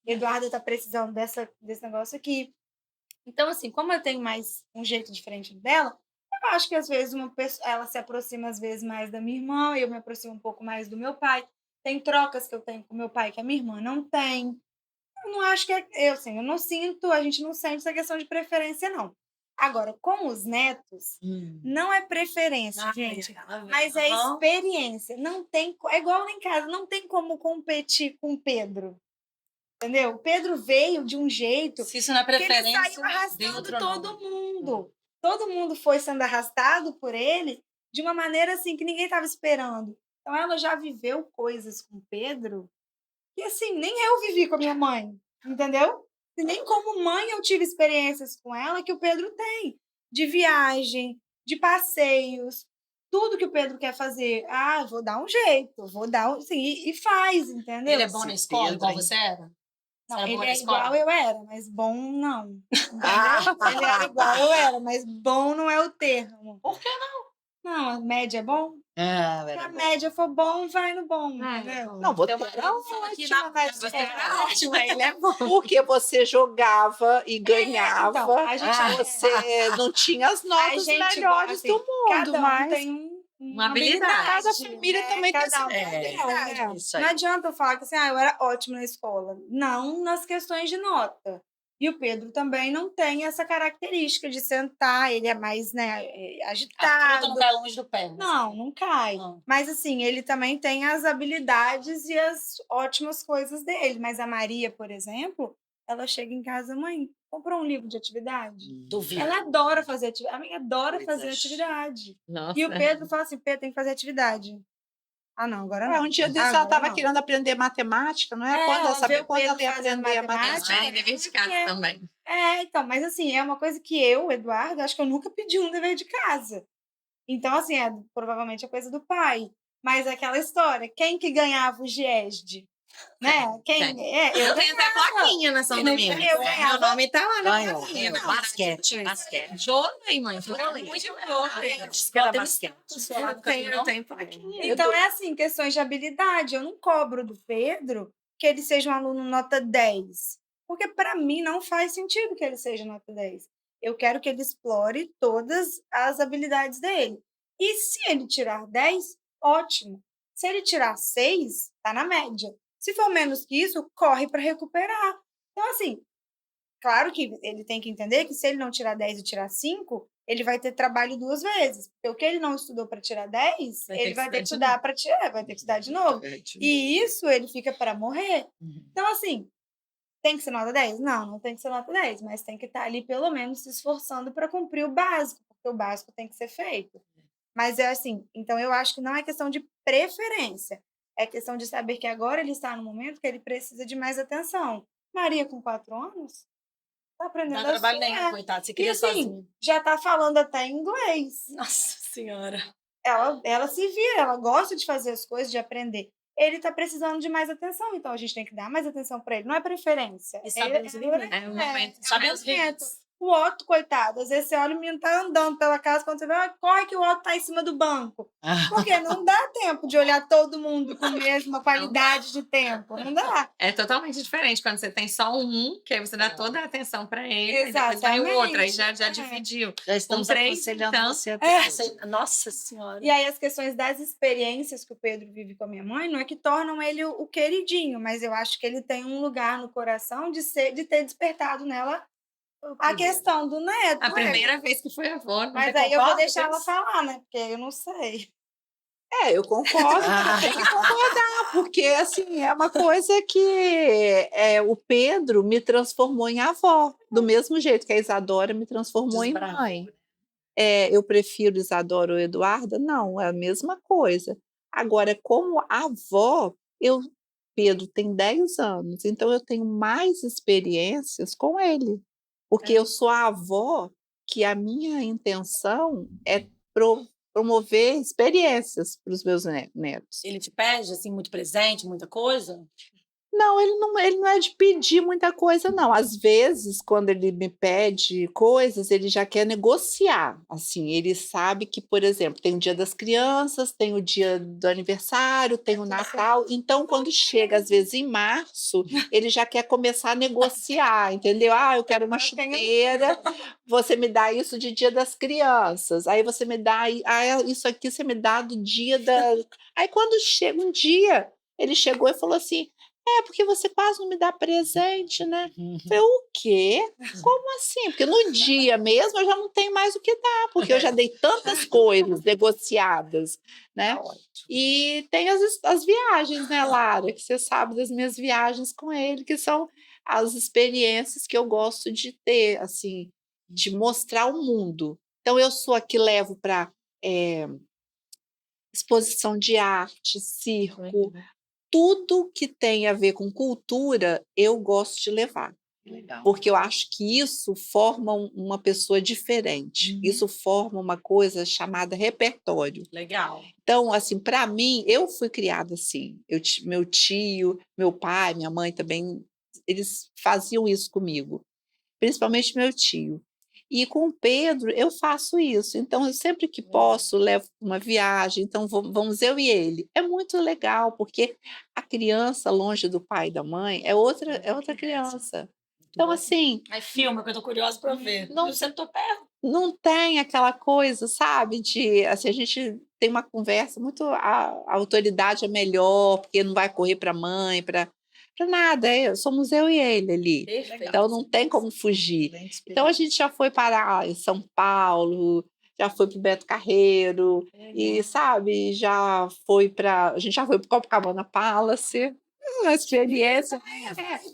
E: Eduarda está precisando desse negócio aqui. Então, assim, como eu tenho mais um jeito diferente dela, eu acho que às vezes uma pessoa, ela se aproxima às vezes mais da minha irmã, eu me aproximo um pouco mais do meu pai. Tem trocas que eu tenho com meu pai que a minha irmã não tem. Eu não acho que eu não sinto, a gente não sente essa questão de preferência, não. Agora, com os netos, não é preferência, gente, mas é experiência. Não tem, é igual lá em casa, não tem como competir com o Pedro. Entendeu? O Pedro veio de um jeito
B: Se isso não é
E: que ele
B: preferência,
E: saiu
B: tem
E: arrastando
B: outro
E: todo
B: nome.
E: mundo. Todo mundo foi sendo arrastado por ele de uma maneira assim que ninguém estava esperando. Então ela já viveu coisas com o Pedro que assim, nem eu vivi com a minha mãe, entendeu? E nem como mãe eu tive experiências com ela que o Pedro tem, de viagem, de passeios, tudo que o Pedro quer fazer. Vou dar um jeito, vou dar um, assim, e faz, entendeu?
B: Ele é bom na escola, igual você era?
E: Não,
B: Você era boa
E: ele
B: na
E: é igual
B: escola?
E: eu era, mas bom não. Entendeu? Ele era igual eu era, mas bom não é o termo.
B: Por que não?
E: Não, a média é bom? Se a média for bom, vai no bom, entendeu?
D: Não, você
B: Tem uma
D: era
B: tradução aqui
D: ótima
B: na-
D: na
C: Você
D: escola.
C: era ótima, ele é bom.
D: Porque você jogava e ganhava.
E: Então, a gente
D: Você não tinha as notas
E: gente,
D: melhores
E: assim,
D: do mundo,
E: cada um
D: mas
E: tem
C: Uma habilidade.
D: cada família também tem
E: cada
D: essa
E: um tem
D: habilidade.
E: habilidade.
F: Isso aí.
E: Não adianta eu falar que assim, eu era ótima na escola. Não nas questões de nota. E o Pedro também não tem essa característica de sentar, ele é mais, né,
B: A
E: agitado.
B: fruta não cai longe do pé. né?
E: Não cai.
B: Não.
E: Mas assim, ele também tem as habilidades e as ótimas coisas dele. Mas a Maria, por exemplo, ela chega em casa, mãe, comprou um livro de atividade?
B: Duvido.
E: Ela adora fazer atividade. A minha adora
F: Coisas.
E: fazer atividade.
C: Nossa.
E: E o Pedro fala assim, Pedro, tem que fazer atividade. Não, agora não.
D: Um dia desse ela
E: Agora
D: estava
E: não.
D: querendo aprender matemática, não é?
E: É,
D: Quando ela
E: ela vê
D: sabia
E: o
D: quando ela
E: Pedro
D: ia
E: fazendo
D: aprender a
E: matemática.
D: matemática.
C: É dever de casa também.
E: Então, mas assim, é uma coisa que eu, Eduardo, acho que eu nunca pedi um dever de casa. Então, assim, provavelmente a coisa do pai. Mas aquela história, quem que ganhava o GESD? Né? Quem?
C: Eu tenho até plaquinha na São Domingos.
E: Eu ganhava.
C: Meu nome tá lá na
F: Ganhou.
C: plaquinha.
F: Basquete.
C: Vôlei, mãe. Vôlei. Muito vôlei.
F: Era basquete.
C: Eu tenho plaquinha.
E: Então, é assim, questões de habilidade. Eu não cobro do Pedro que ele seja um aluno nota 10. Porque, para mim, não faz sentido que ele seja nota 10. Eu quero que ele explore todas as habilidades dele. E se ele tirar 10, ótimo. Se ele tirar 6, tá na média. Se for menos que isso, corre para recuperar. Então, assim, claro que ele tem que entender que se ele não tirar 10 e tirar 5, ele vai ter trabalho 2 vezes. Porque o que ele não estudou para tirar 10, ele vai ter que estudar para tirar, vai ter que estudar de novo. E isso ele fica para morrer. Então, assim, tem que ser nota 10? Não tem que ser nota 10, mas tem que estar ali pelo menos se esforçando para cumprir o básico, porque o básico tem que ser feito. Mas é assim, então eu acho que não é questão de preferência, é questão de saber que agora ele está no momento que ele precisa de mais atenção. Maria com 4 anos? Tá aprendendo
B: Dá trabalho
E: assim,
B: nenhum, coitado. Você
E: E
B: cria
E: assim,
B: sozinho.
E: já tá falando até inglês.
B: Nossa senhora.
E: Ela se vira, ela gosta de fazer as coisas, de aprender. Ele tá precisando de mais atenção, então a gente tem que dar mais atenção para ele. Não é preferência.
B: E saber os limites.
C: É o momento de
B: Saber
C: dar
B: os
C: os
B: limites.
E: O Otto, coitado, às vezes você olha o menino tá andando pela casa, quando você vê, corre que o Otto tá em cima do banco. Porque não dá tempo de olhar todo mundo com a mesma qualidade de tempo. Não dá.
C: É totalmente diferente quando você tem só um, que aí você dá toda a atenção pra ele, aí depois vai o outro, aí já
E: Exatamente.
C: dividiu.
F: Já estamos
C: três,
F: aconselhando
C: então,
F: você a ter isso.
B: Nossa senhora.
E: E aí as questões das experiências que o Pedro vive com a minha mãe não é que tornam ele o queridinho, mas eu acho que ele tem um lugar no coração de ter despertado nela a questão do neto.
C: A primeira vez que foi avó, não
E: Mas
C: você
E: aí eu vou
C: concorda
E: deixar
C: com
E: ela
C: isso?
E: falar, né? Porque eu não sei.
D: Eu concordo, tem que concordar, porque assim, é uma coisa que o Pedro me transformou em avó, do mesmo jeito que a Isadora me transformou em
B: Desbravou,
D: mãe. Eu prefiro Isadora ou Eduarda? Não, é a mesma coisa. Agora, como avó, Pedro tem 10 anos, então eu tenho mais experiências com ele, porque eu sou a avó que a minha intenção é promover experiências para os meus netos.
B: Ele te pede, assim, muito presente, muita coisa?
D: Não, ele não é de pedir muita coisa, não. Às vezes, quando ele me pede coisas, ele já quer negociar. Assim, ele sabe que, por exemplo, tem o Dia das Crianças, tem o dia do aniversário, tem o Natal. Então, quando chega, às vezes, em março, ele já quer começar a negociar, entendeu? Eu quero uma chuteira, você me dá isso de Dia das Crianças. Aí você me dá, isso aqui você me dá do dia da. Aí, quando chega um dia, ele chegou e falou assim: porque você quase não me dá presente, né? Falei, o quê? Como assim? Porque no dia mesmo eu já não tenho mais o que dar, porque eu já dei tantas coisas negociadas, né? E tem as viagens, né, Lara? Que você sabe das minhas viagens com ele, que são as experiências que eu gosto de ter, assim, de mostrar o mundo. Então, eu sou a que levo para exposição de arte, circo, tudo que tem a ver com cultura, eu gosto de levar.
F: Legal.
D: Porque eu acho que isso forma uma pessoa diferente. Isso forma uma coisa chamada repertório.
B: Legal.
D: Então, assim, para mim, eu fui criada assim. Meu tio, meu pai, minha mãe também, eles faziam isso comigo. Principalmente meu tio. E com o Pedro eu faço isso. Então, eu sempre que posso, levo pra uma viagem. Então, vamos eu e ele. É muito legal, porque a criança longe do pai e da mãe é outra criança. Então, assim,
B: Aí filma, que eu tô curiosa pra ver.
D: Não-
B: Eu sempre tô perto.
D: não tem aquela coisa, sabe, de assim, a gente tem uma conversa muito, a autoridade é melhor, porque não vai correr para a mãe, para nada, somos eu e ele ali.
B: Perfeito.
D: Então não tem como fugir. Então a gente já foi para em São Paulo, já foi para o Beto Carreiro, e sabe, a gente já foi para Copacabana Palace, uma experiência.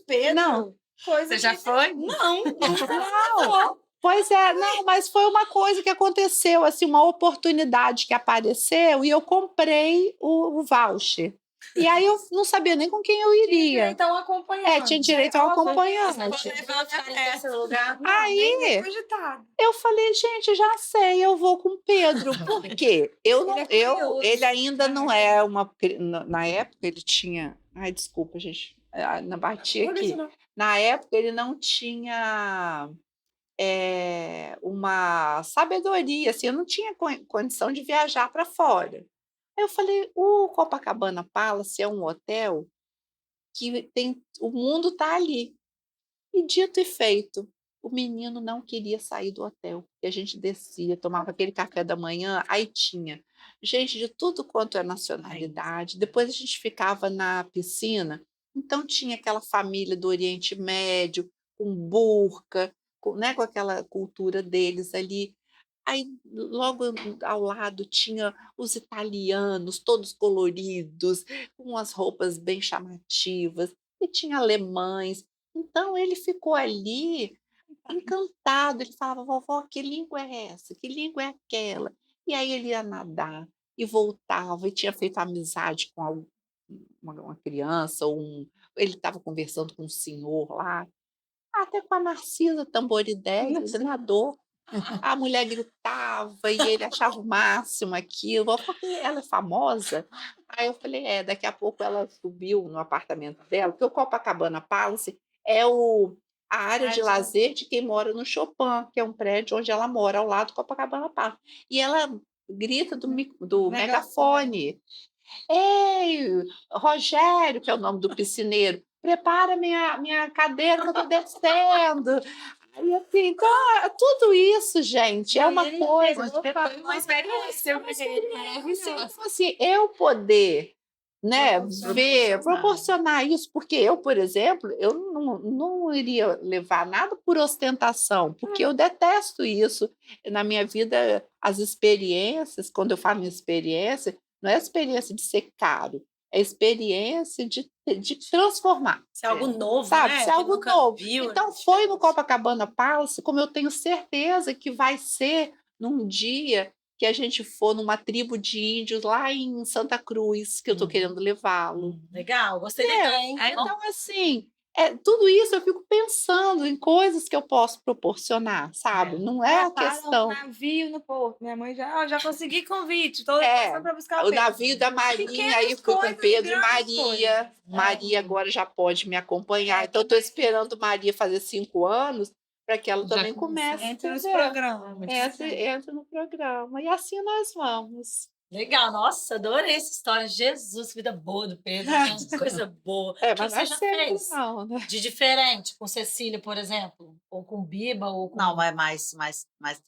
E: Pedro,
D: Não.
E: coisa
C: Você já
E: que-
C: foi?
E: Não,
D: Não. Pois é, não, mas foi uma coisa que aconteceu, assim, uma oportunidade que apareceu e eu comprei o voucher. E aí eu não sabia nem com quem eu iria.
E: então acompanhando.
D: Tinha direito a um acompanhante.
B: Levar ficar em terceiro lugar.
D: Aí
E: Cogitado.
D: eu falei, gente, já sei, eu vou com o Pedro. Por quê? Ele ainda não é na época ele tinha. Ai, desculpa, gente. Na batia aqui. Na época ele não tinha uma sabedoria, assim, eu não tinha condição de viajar para fora. Aí eu falei, o Copacabana Palace é um hotel que o mundo está ali. E dito e feito, o menino não queria sair do hotel. E a gente descia, tomava aquele café da manhã, aí tinha gente de tudo quanto é nacionalidade. Depois a gente ficava na piscina, então tinha aquela família do Oriente Médio, com burca, né, com aquela cultura deles ali. Aí, logo ao lado, tinha os italianos, todos coloridos, com as roupas bem chamativas, e tinha alemães. Então, ele ficou ali encantado. Ele falava, vovó, que língua é essa? Que língua é aquela? E aí ele ia nadar e voltava, e tinha feito amizade com uma criança, ele estava conversando com um senhor lá. até com a Narcisa Tamboridé, senador. A mulher gritava e ele achava o máximo aquilo. Eu falei, ela é famosa? Aí eu falei, daqui a pouco ela subiu no apartamento dela, porque o Copacabana Palace é a área de lazer de quem mora no Chopin, que é um prédio onde ela mora, ao lado do Copacabana Palace. E ela grita do megafone. Ei, Rogério, que é o nome do piscineiro, prepara minha cadeira que eu tô descendo. Aí, assim, então, tudo isso, gente, é uma coisa.
C: Foi uma experiência pra ele, maravilhosa.
D: Então, assim, eu poder, né, proporcionar isso, porque eu, por exemplo, eu não iria levar nada por ostentação, porque eu detesto isso. Na minha vida, as experiências, quando eu falo em experiência, não é a experiência de ser caro, é a experiência de transformar.
B: Se é algo novo,
D: Sabe?
B: né?
D: Se é
B: Que
D: algo
B: nunca
D: novo.
B: viu,
D: Então, foi no Copacabana Palace, como eu tenho certeza que vai ser num dia que a gente for numa tribo de índios lá em Santa Cruz, que eu estou querendo levá-lo.
B: Legal, gostei da ideia, hein?
D: Então, assim, tudo isso eu fico pensando em coisas que eu posso proporcionar, sabe? Não é a questão.
E: Um navio no porto. Minha mãe já consegui convite. Tô
D: É,
E: passando para buscar
D: o navio da Marinha, aí fui com Pedro e Maria. Maria agora já pode me acompanhar. Então, estou esperando Maria fazer 5 anos para que ela também comece.
E: Entra nos
D: entendeu?
E: programas.
D: Entra no programa. E assim nós vamos.
B: Legal, nossa, adorei essa história. Jesus, vida boa do Pedro, né? Coisa boa. O que
D: Mas
B: você
D: não é
B: já
D: sempre
B: fez
D: não, né?
B: de diferente com Cecília, por exemplo? Ou com Biba, ou com...
F: Não, é mais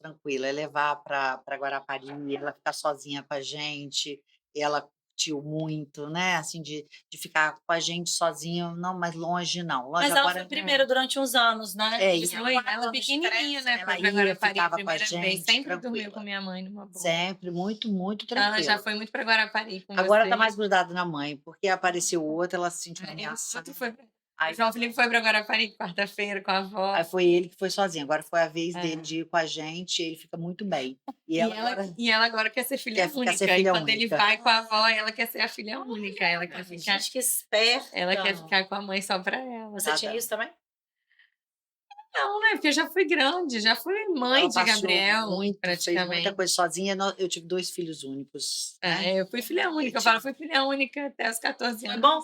F: tranquilo. É levar para Guarapari, ela ficar sozinha com a gente. Ela curtiu muito, né? Assim, de ficar com a gente sozinha, não, mas longe não. Longe
B: Mas ela
F: agora,
B: foi primeiro durante uns anos, né?
F: isso.
C: Ela pequenininha, né?
F: Ela
C: Foi pra
F: ia,
C: Guarapari a
F: ficava com a
C: primeira vez.
F: gente,
C: Sempre dormiu
F: tranquila.
C: com minha mãe numa boa.
F: Sempre, muito, muito
C: Ela
F: tranquila.
C: já foi muito pra Guarapari com
F: Agora
C: você.
F: tá mais grudada na mãe, porque apareceu outra, ela se sentiu
C: Aí
F: ameaçada.
C: o João Felipe foi pra Guarapari quarta-feira com a avó.
F: Aí foi ele que foi sozinho. Agora foi a vez dele de ir com a gente, ele fica muito bem. E
C: ela agora quer ser filha
F: Quer
C: única.
F: ser filha
C: e quando ele
F: única.
C: vai com a avó, ela quer ser a filha única. Ela quer ficar,
B: Gente, que esperta.
C: ela quer ficar com a mãe só pra ela.
B: Você tinha isso também?
C: Não, né? Porque eu já fui grande, já fui mãe
F: Ela
C: de
F: passou
C: Gabriel,
F: muito, fez
C: praticamente.
F: muita coisa sozinha. Eu tive 2 filhos únicos. Né?
C: Eu fui filha única. Eu falo, fui filha única até os 14 anos.
B: Foi bom?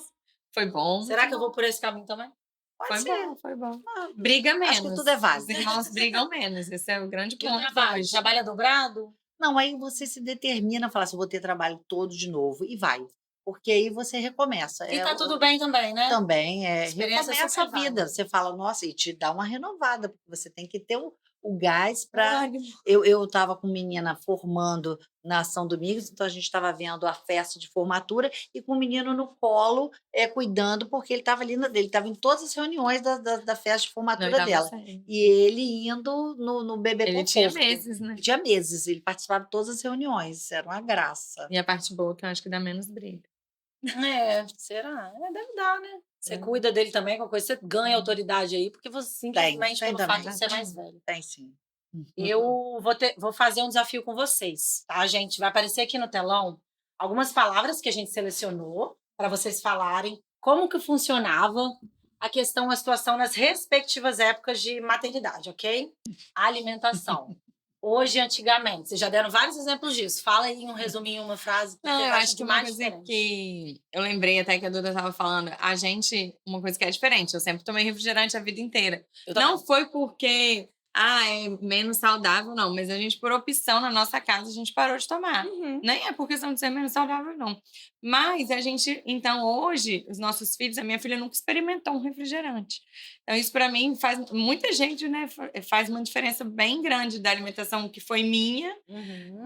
C: Foi bom.
B: Será que eu vou por esse caminho também?
F: Pode ser.
C: Foi bom. Briga menos.
F: Acho que tudo é válido.
C: Os irmãos brigam menos. Esse é o grande
B: E o
C: ponto
B: trabalho?
C: hoje.
B: Trabalha dobrado?
F: Não, aí você se determina a falar assim, eu vou ter trabalho todo de novo, e vai. Porque aí você recomeça.
B: E tá tudo bem também, né?
F: Também,
B: Experiência
F: recomeça a
B: super
F: vida.
B: válida.
F: Você fala, nossa, e te dá uma renovada, porque você tem que ter o gás para... Eu estava com menina formando na São Domingos, então a gente estava vendo a festa de formatura e com o menino no colo, cuidando, porque ele estava ali, ele estava em todas as reuniões da festa de formatura dela. E ele indo no bebê
C: Ele
F: conforto.
C: tinha meses, né?
F: Tinha meses, ele participava de todas as reuniões, era uma graça.
C: E a parte boa que eu acho que dá menos briga.
B: Será? Deve dar, né? Você cuida dele também, qualquer coisa, você ganha autoridade aí, porque você simplesmente,
F: tem
B: pelo fato
F: também.
B: de ser mais velho.
F: Tem sim.
B: Eu vou fazer um desafio com vocês, tá, gente? Vai aparecer aqui no telão algumas palavras que a gente selecionou para vocês falarem como que funcionava a questão, a situação nas respectivas épocas de maternidade, ok? A alimentação. Hoje e antigamente. Vocês já deram vários exemplos disso. Fala aí um resuminho, uma frase.
C: Não, eu acho que uma coisa que eu lembrei até que a Duda estava falando, a gente, uma coisa que é diferente, eu sempre tomei refrigerante a vida inteira. Não foi porque é menos saudável, não, mas a gente, por opção na nossa casa, a gente parou de tomar. Nem é por questão de ser menos saudável, não. Mas a gente, então, hoje, os nossos filhos, a minha filha nunca experimentou um refrigerante. Então, isso para mim faz, muita gente, né, faz uma diferença bem grande da alimentação que foi minha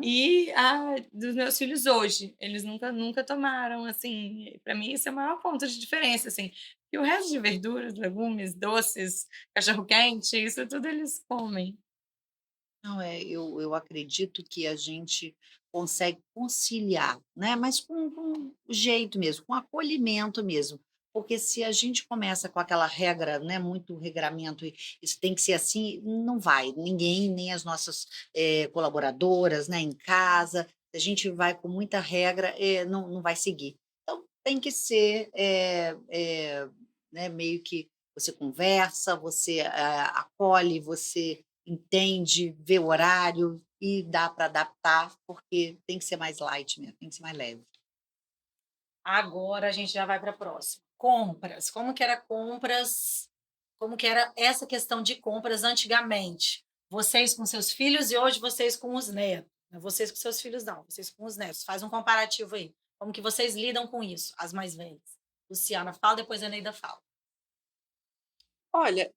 C: e a dos meus filhos hoje. Eles nunca tomaram, assim, para mim isso é o maior ponto de diferença, assim. E o resto de verduras, legumes, doces, cachorro-quente, isso tudo eles comem.
F: Não, eu acredito que a gente consegue conciliar, né? Mas com jeito mesmo, com acolhimento mesmo. Porque se a gente começa com aquela regra, né, muito regramento, e isso tem que ser assim, não vai. Ninguém, nem as nossas colaboradoras, né, em casa, se a gente vai com muita regra, não vai seguir. Então, tem que ser né, meio que Você conversa, você acolhe, você entende, vê o horário e dá para adaptar, porque tem que ser mais light mesmo, tem que ser mais leve.
B: Agora a gente já vai para a próxima. Compras. Como que era compras? Como que era essa questão de compras antigamente? Vocês com seus filhos e hoje vocês com os netos. Não vocês com seus filhos, não. Vocês com os netos. Faz um comparativo aí. Como que vocês lidam com isso, as mais velhas? Luciana fala, depois a Neida fala.
D: Olha,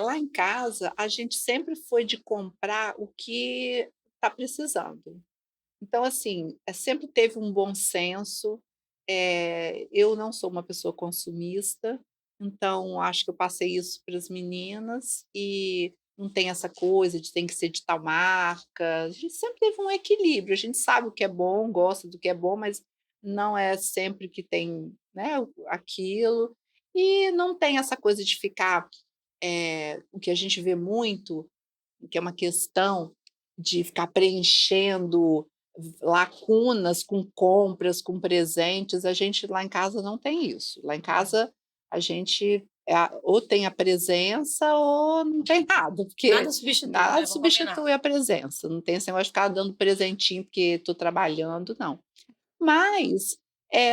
D: lá em casa, a gente sempre foi de comprar o que está precisando. Então, assim, sempre teve um bom senso. Eu não sou uma pessoa consumista, então acho que eu passei isso para as meninas e não tem essa coisa de tem que ser de tal marca. A gente sempre teve um equilíbrio. A gente sabe o que é bom, gosta do que é bom, mas não é sempre que tem, né, aquilo. E não tem essa coisa de ficar, o que a gente vê muito, que é uma questão de ficar preenchendo lacunas com compras, com presentes. A gente lá em casa não tem isso. Lá em casa a gente ou tem a presença ou não tem nada, porque
B: Nada substitui, né?
D: nada
B: Vamos
D: substitui
B: combinar.
D: a presença. Não tem esse negócio de ficar dando presentinho porque estou trabalhando, não. Mas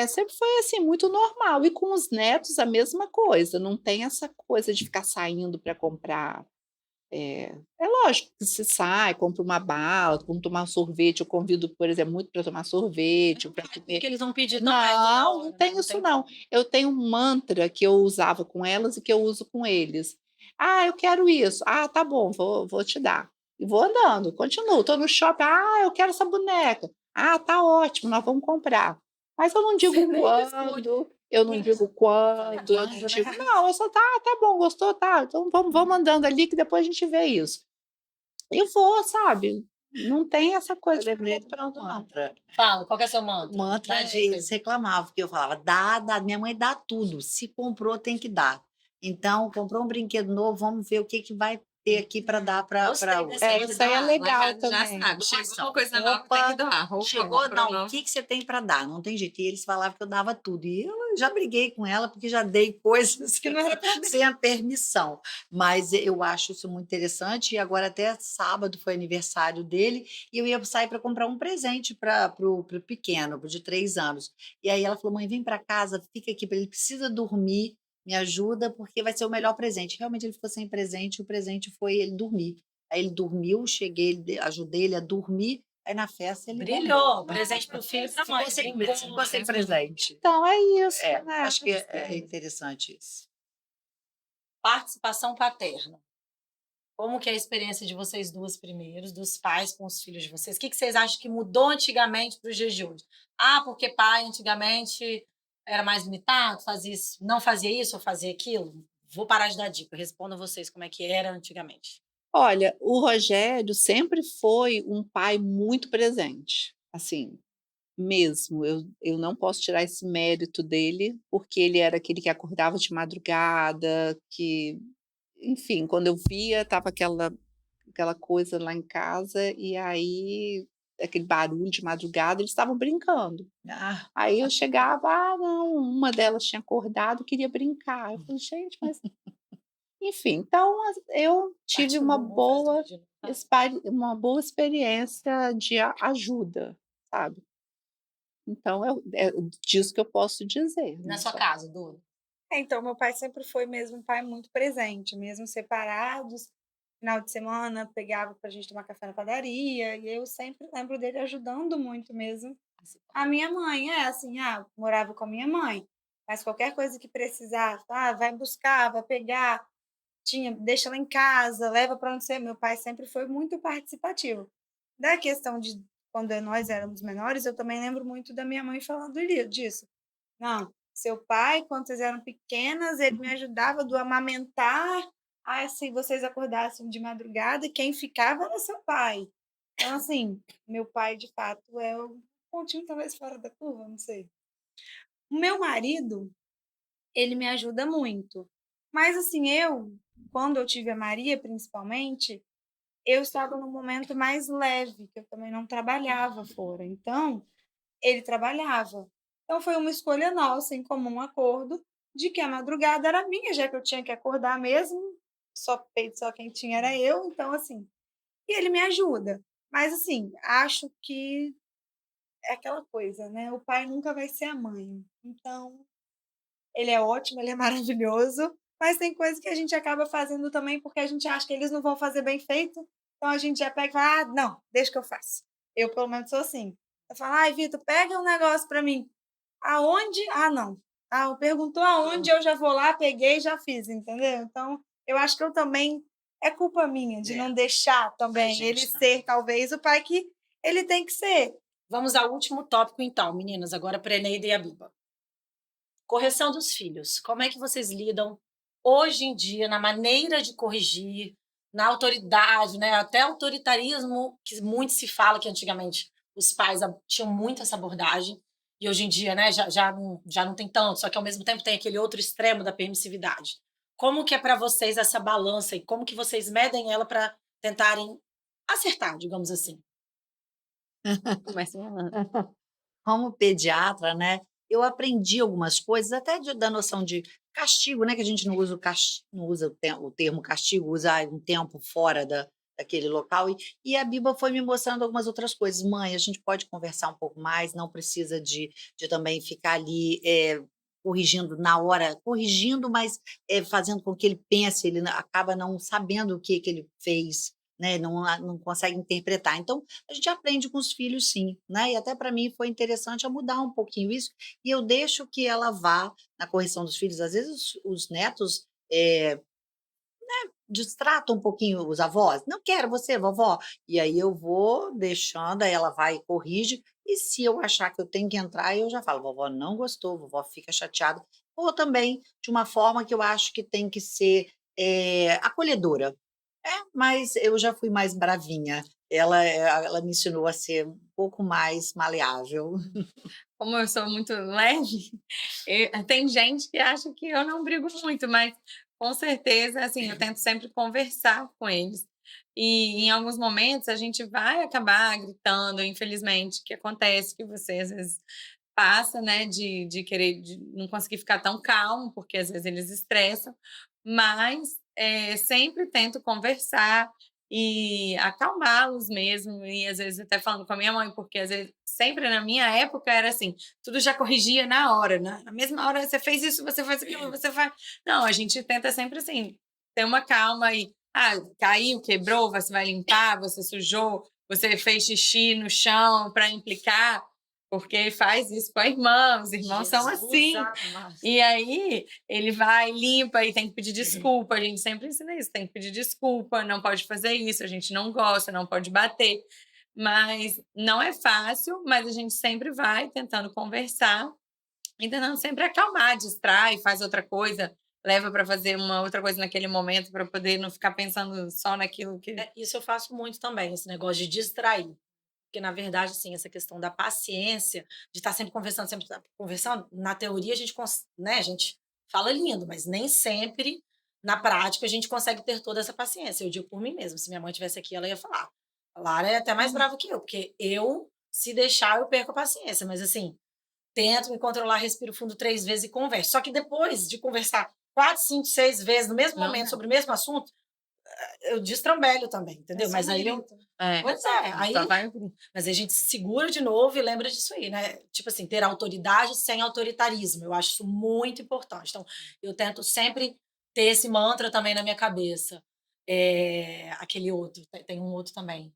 D: sempre foi assim muito normal. E com os netos a mesma coisa. Não tem essa coisa de ficar saindo para comprar. É lógico que se sai, compra uma bala, vamos tomar um sorvete, eu convido, por exemplo, muito para tomar sorvete ou para
B: Porque
D: comer.
B: eles vão pedir também toda
D: Não,
B: hora,
D: não
B: né?
D: tem
B: Não
D: isso
B: tem
D: não.
B: como.
D: Eu tenho um mantra que eu usava com elas e que eu uso com eles. "Ah, eu quero isso". "Ah, tá bom, vou te dar". E vou andando, continuo. Estou no shopping: "Ah, eu quero essa boneca". "Ah, tá ótimo, nós vamos comprar". Mas eu não digo
C: Você nem
D: quando, eu não digo quando, eu não
B: Quando, né?
D: digo não, eu só: "Tá bom, gostou, tá, então vamos andando ali que depois a gente vê isso". E vou, sabe, não tem essa coisa
F: Eu
D: de
F: lembrei
D: ficar
F: do
D: comprando não.
F: mantra.
B: Fala, qual que é seu
F: O
B: mantra?
F: mantra
B: Dá dica
F: eles
B: aí.
F: reclamavam, porque eu falava: "Dá, minha mãe dá tudo, se comprou tem que dar". Então, comprou um brinquedo novo, vamos ver o que que vai ter aqui para dar para
B: Gostei
F: outra.
B: desse
C: Tem que
D: Isso aí é
C: doar. Lá em
D: legal
C: casa já
D: também.
C: sabe. Chegou
F: Doação.
C: uma coisa nova, tem que doar. Roupa,
F: Chegou,
C: comprou
F: não, o
C: nova.
F: que que você tem para dar? Não tem jeito. E eles falavam que eu dava tudo. E eu já briguei com ela, porque já dei coisas que não era sem a permissão. Mas eu acho isso muito interessante. E agora, até sábado, foi aniversário dele, e eu ia sair para comprar um presente para o pequeno, pro de 3 anos. E aí ela falou: mãe, vem para casa, fica aqui, ele precisa dormir, me ajuda, porque vai ser o melhor presente. Realmente ele ficou sem presente, e o presente foi ele dormir. Aí ele dormiu, cheguei, ajudei ele a dormir. Aí na festa ele
B: Brilhou. Presente pro filho e pra mãe.
F: ficou sem presente.
D: Então é isso, né,
F: Acho que é
D: assim.
F: interessante isso.
B: Participação paterna. Como que é a experiência de vocês duas primeiros, dos pais com os filhos de vocês? O que vocês acham que mudou antigamente para os dias de hoje? Ah, porque pai antigamente era mais limitado, fazia isso, não fazia isso ou fazia aquilo? Vou parar de dar dica, responda vocês como é que era antigamente.
D: Olha, o Rogério sempre foi um pai muito presente, assim, mesmo. Eu não posso tirar esse mérito dele, porque ele era aquele que acordava de madrugada, que, enfim, quando eu via, estava aquela coisa lá em casa, e aí aquele barulho de madrugada, eles estavam brincando.
F: Ah,
D: Aí eu chegava: "Ah, não", uma delas tinha acordado, queria brincar. Eu falei: "Gente, mas" enfim, então eu tive
B: Partiu do
D: uma
B: bumbum, faz do
D: boa
B: vídeo, tá?
D: experiência de ajuda, sabe. Então é disso que eu posso dizer,
B: Na
D: né,
B: sua
D: só.
B: casa, Du?
E: Então, meu pai sempre foi mesmo um pai muito presente, mesmo separados, final de semana pegava pra gente tomar café na padaria, e eu sempre lembro dele ajudando muito mesmo. A minha mãe, assim, morava com a minha mãe, mas qualquer coisa que precisar, vai buscar, vai pegar, deixa lá em casa, leva para onde você. Meu pai sempre foi muito participativo. Da questão de quando nós éramos menores, eu também lembro muito da minha mãe falando disso. Não, seu pai, quando vocês eram pequenas, ele me ajudava do amamentar. Se vocês acordassem de madrugada, quem ficava era seu pai. Então, assim, meu pai, de fato, é um pontinho talvez fora da curva, não sei. O meu marido, ele me ajuda muito. Mas, assim, quando eu tive a Maria, principalmente, eu estava num momento mais leve, que eu também não trabalhava fora. Então, ele trabalhava. Então, foi uma escolha nossa, em comum acordo, de que a madrugada era minha, já que eu tinha que acordar mesmo, só peito, só quem tinha era eu, então assim, e ele me ajuda. Mas assim, acho que é aquela coisa, né, o pai nunca vai ser a mãe. Então, ele é ótimo, ele é maravilhoso, mas tem coisas que a gente acaba fazendo também porque a gente acha que eles não vão fazer bem feito, então a gente já pega e fala: "Ah, não, deixa que eu faço". Eu pelo menos sou assim. Eu falo: "Ai, Vitor, pega um negócio para mim". Aonde? Ah, não. Ah, perguntou aonde, eu já vou lá, peguei e já fiz, entendeu? Então, eu acho que eu também é culpa minha de não deixar também ele ser talvez o pai que ele tem que ser.
B: Vamos ao último tópico, então, meninas, agora para a Eneida e a Biba. Correção dos filhos. Como é que vocês lidam hoje em dia na maneira de corrigir, na autoridade, né? Até autoritarismo, que muito se fala que antigamente os pais tinham muito essa abordagem, e hoje em dia, né, já não tem tanto, só que ao mesmo tempo tem aquele outro extremo da permissividade. Como que é para vocês essa balança e como que vocês medem ela para tentarem acertar, digamos assim?
C: Começa falando.
F: Como pediatra, né, eu aprendi algumas coisas, até da noção de castigo, né, que a gente não usa não usa o termo castigo, usa um tempo fora daquele local, e a Biba foi me mostrando algumas outras coisas. Mãe, a gente pode conversar um pouco mais, não precisa de também ficar ali corrigindo na hora, corrigindo, mas fazendo com que ele pense, ele acaba não sabendo o que ele fez, né, não consegue interpretar. Então, a gente aprende com os filhos sim, né, e até para mim foi interessante a mudar um pouquinho isso, e eu deixo que ela vá na correção dos filhos. Às vezes os netos, distratam um pouquinho os avós, "Não quero você, vovó", e aí eu vou deixando, aí ela vai e corrige, e se eu achar que eu tenho que entrar, eu já falo: "Vovó não gostou, vovó fica chateada", ou também de uma forma que eu acho que tem que ser, acolhedora. Mas eu já fui mais bravinha. Ela me ensinou a ser um pouco mais maleável.
C: Como eu sou muito leve, tem gente que acha que eu não brigo muito, mas com certeza, assim, eu tento sempre conversar com eles. E em alguns momentos a gente vai acabar gritando, infelizmente, que acontece que você às vezes passa, né, de querer de não conseguir ficar tão calmo, porque às vezes eles estressam, mas sempre tento conversar e acalmá-los mesmo, e às vezes até falando com a minha mãe, porque às vezes sempre na minha época era assim, tudo já corrigia na hora, né? Na mesma hora você fez isso, você faz aquilo, você faz. Não, a gente tenta sempre assim, ter uma calma e caiu, quebrou, você vai limpar, você sujou, você fez xixi no chão para implicar, porque faz isso com a irmã, os irmãos são assim. E aí ele vai, limpa e tem que pedir desculpa. A gente sempre ensina isso, tem que pedir desculpa, não pode fazer isso, a gente não gosta, não pode bater. Mas não é fácil, mas a gente sempre vai tentando conversar e tentando sempre acalmar, distrai, faz outra coisa, leva para fazer uma outra coisa naquele momento para poder não ficar pensando só naquilo que.
B: Isso eu faço muito também, esse negócio de distrair. Porque, na verdade, assim, essa questão da paciência, de estar sempre conversando, na teoria né, a gente fala lindo, mas nem sempre, na prática, a gente consegue ter toda essa paciência. Eu digo por mim mesma, se minha mãe estivesse aqui, ela ia falar. A Lara é até mais brava que eu, porque eu, se deixar, eu perco a paciência. Mas, assim, tento me controlar, respiro fundo 3 vezes e converso. Só que depois de conversar 4, 5, 6 vezes no mesmo momento sobre o mesmo assunto, eu destrambelho também, entendeu? Mas aí eu. Pois é, aí. Mas a gente se segura de novo e lembra disso aí, né? Tipo assim, ter autoridade sem autoritarismo. Eu acho isso muito importante. Então, eu tento sempre ter esse mantra também na minha cabeça. Aquele outro, tem um outro também.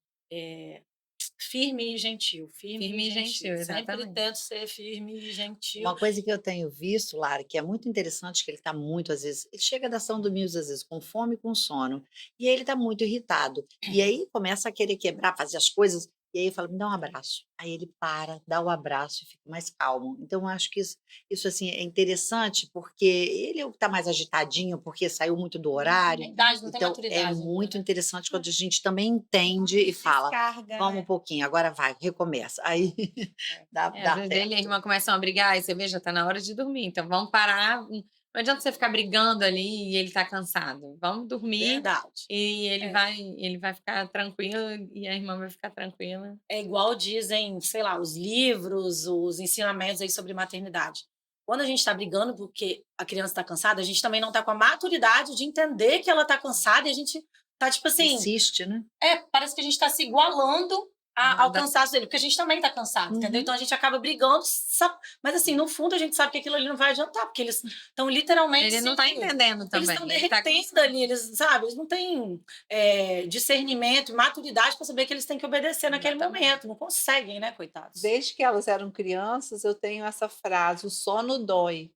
B: Firme e gentil. Firme e gentil, sempre
C: exatamente.
B: tento ser firme e gentil.
F: Uma coisa que eu tenho visto, Lara, que é muito interessante, que ele está muito, às vezes, ele chega da São Domingos, às vezes, com fome e com sono, e aí ele está muito irritado. E aí começa a querer quebrar, fazer as coisas, e aí fala, me dá um abraço. Aí ele para, dá o abraço e fica mais calmo. Então, eu acho que isso assim, é interessante, porque ele é o que está mais agitadinho, porque saiu muito do horário.
B: Idade, não tem
F: Então,
B: maturidade
F: é
B: ainda,
F: muito
B: né?
F: interessante quando a gente também entende e fala,
E: Descarga,
F: calma
E: né?
F: um pouquinho, agora vai, recomeça. Aí dá
C: Às vezes ele e a
F: certo.
C: irmã começam a brigar, e você vê, já tá na hora de dormir. Então vamos parar. Não adianta você ficar brigando ali e ele tá cansado. Vamos dormir
B: Verdade.
C: e ele vai ficar tranquilo e a irmã vai ficar tranquila.
B: É igual dizem, sei lá, os livros, os ensinamentos aí sobre maternidade. quando a gente está brigando porque a criança está cansada, a gente também não está com a maturidade de entender que ela está cansada e a gente tá, tipo assim,
F: Insiste, né?
B: parece que a gente está se igualando ao cansaço dele, porque a gente também está cansado, entendeu? Então a gente acaba brigando, mas assim, no fundo a gente sabe que aquilo ali não vai adiantar, porque eles estão literalmente...
C: Ele não tá entendendo também.
B: Eles estão
C: ele tá
B: derretendo ali, eles, sabe? Eles não têm discernimento e maturidade para saber que eles têm que obedecer naquele momento. Não conseguem, né, coitados?
D: Desde que elas eram crianças, eu tenho essa frase: o sono dói.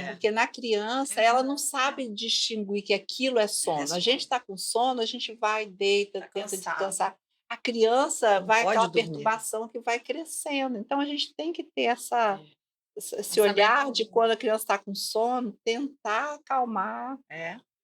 D: Porque na criança, ela não sabe distinguir que aquilo é sono. A gente está com sono, a gente vai, deita,
B: Tá
D: tenta
B: cansado.
D: descansar. A criança
F: Não
D: vai
F: pode
D: aquela
F: dormir.
D: perturbação que vai crescendo. Então, a gente tem que ter esse
B: Saber
D: olhar de
B: dormir.
D: quando a criança está com sono, tentar acalmar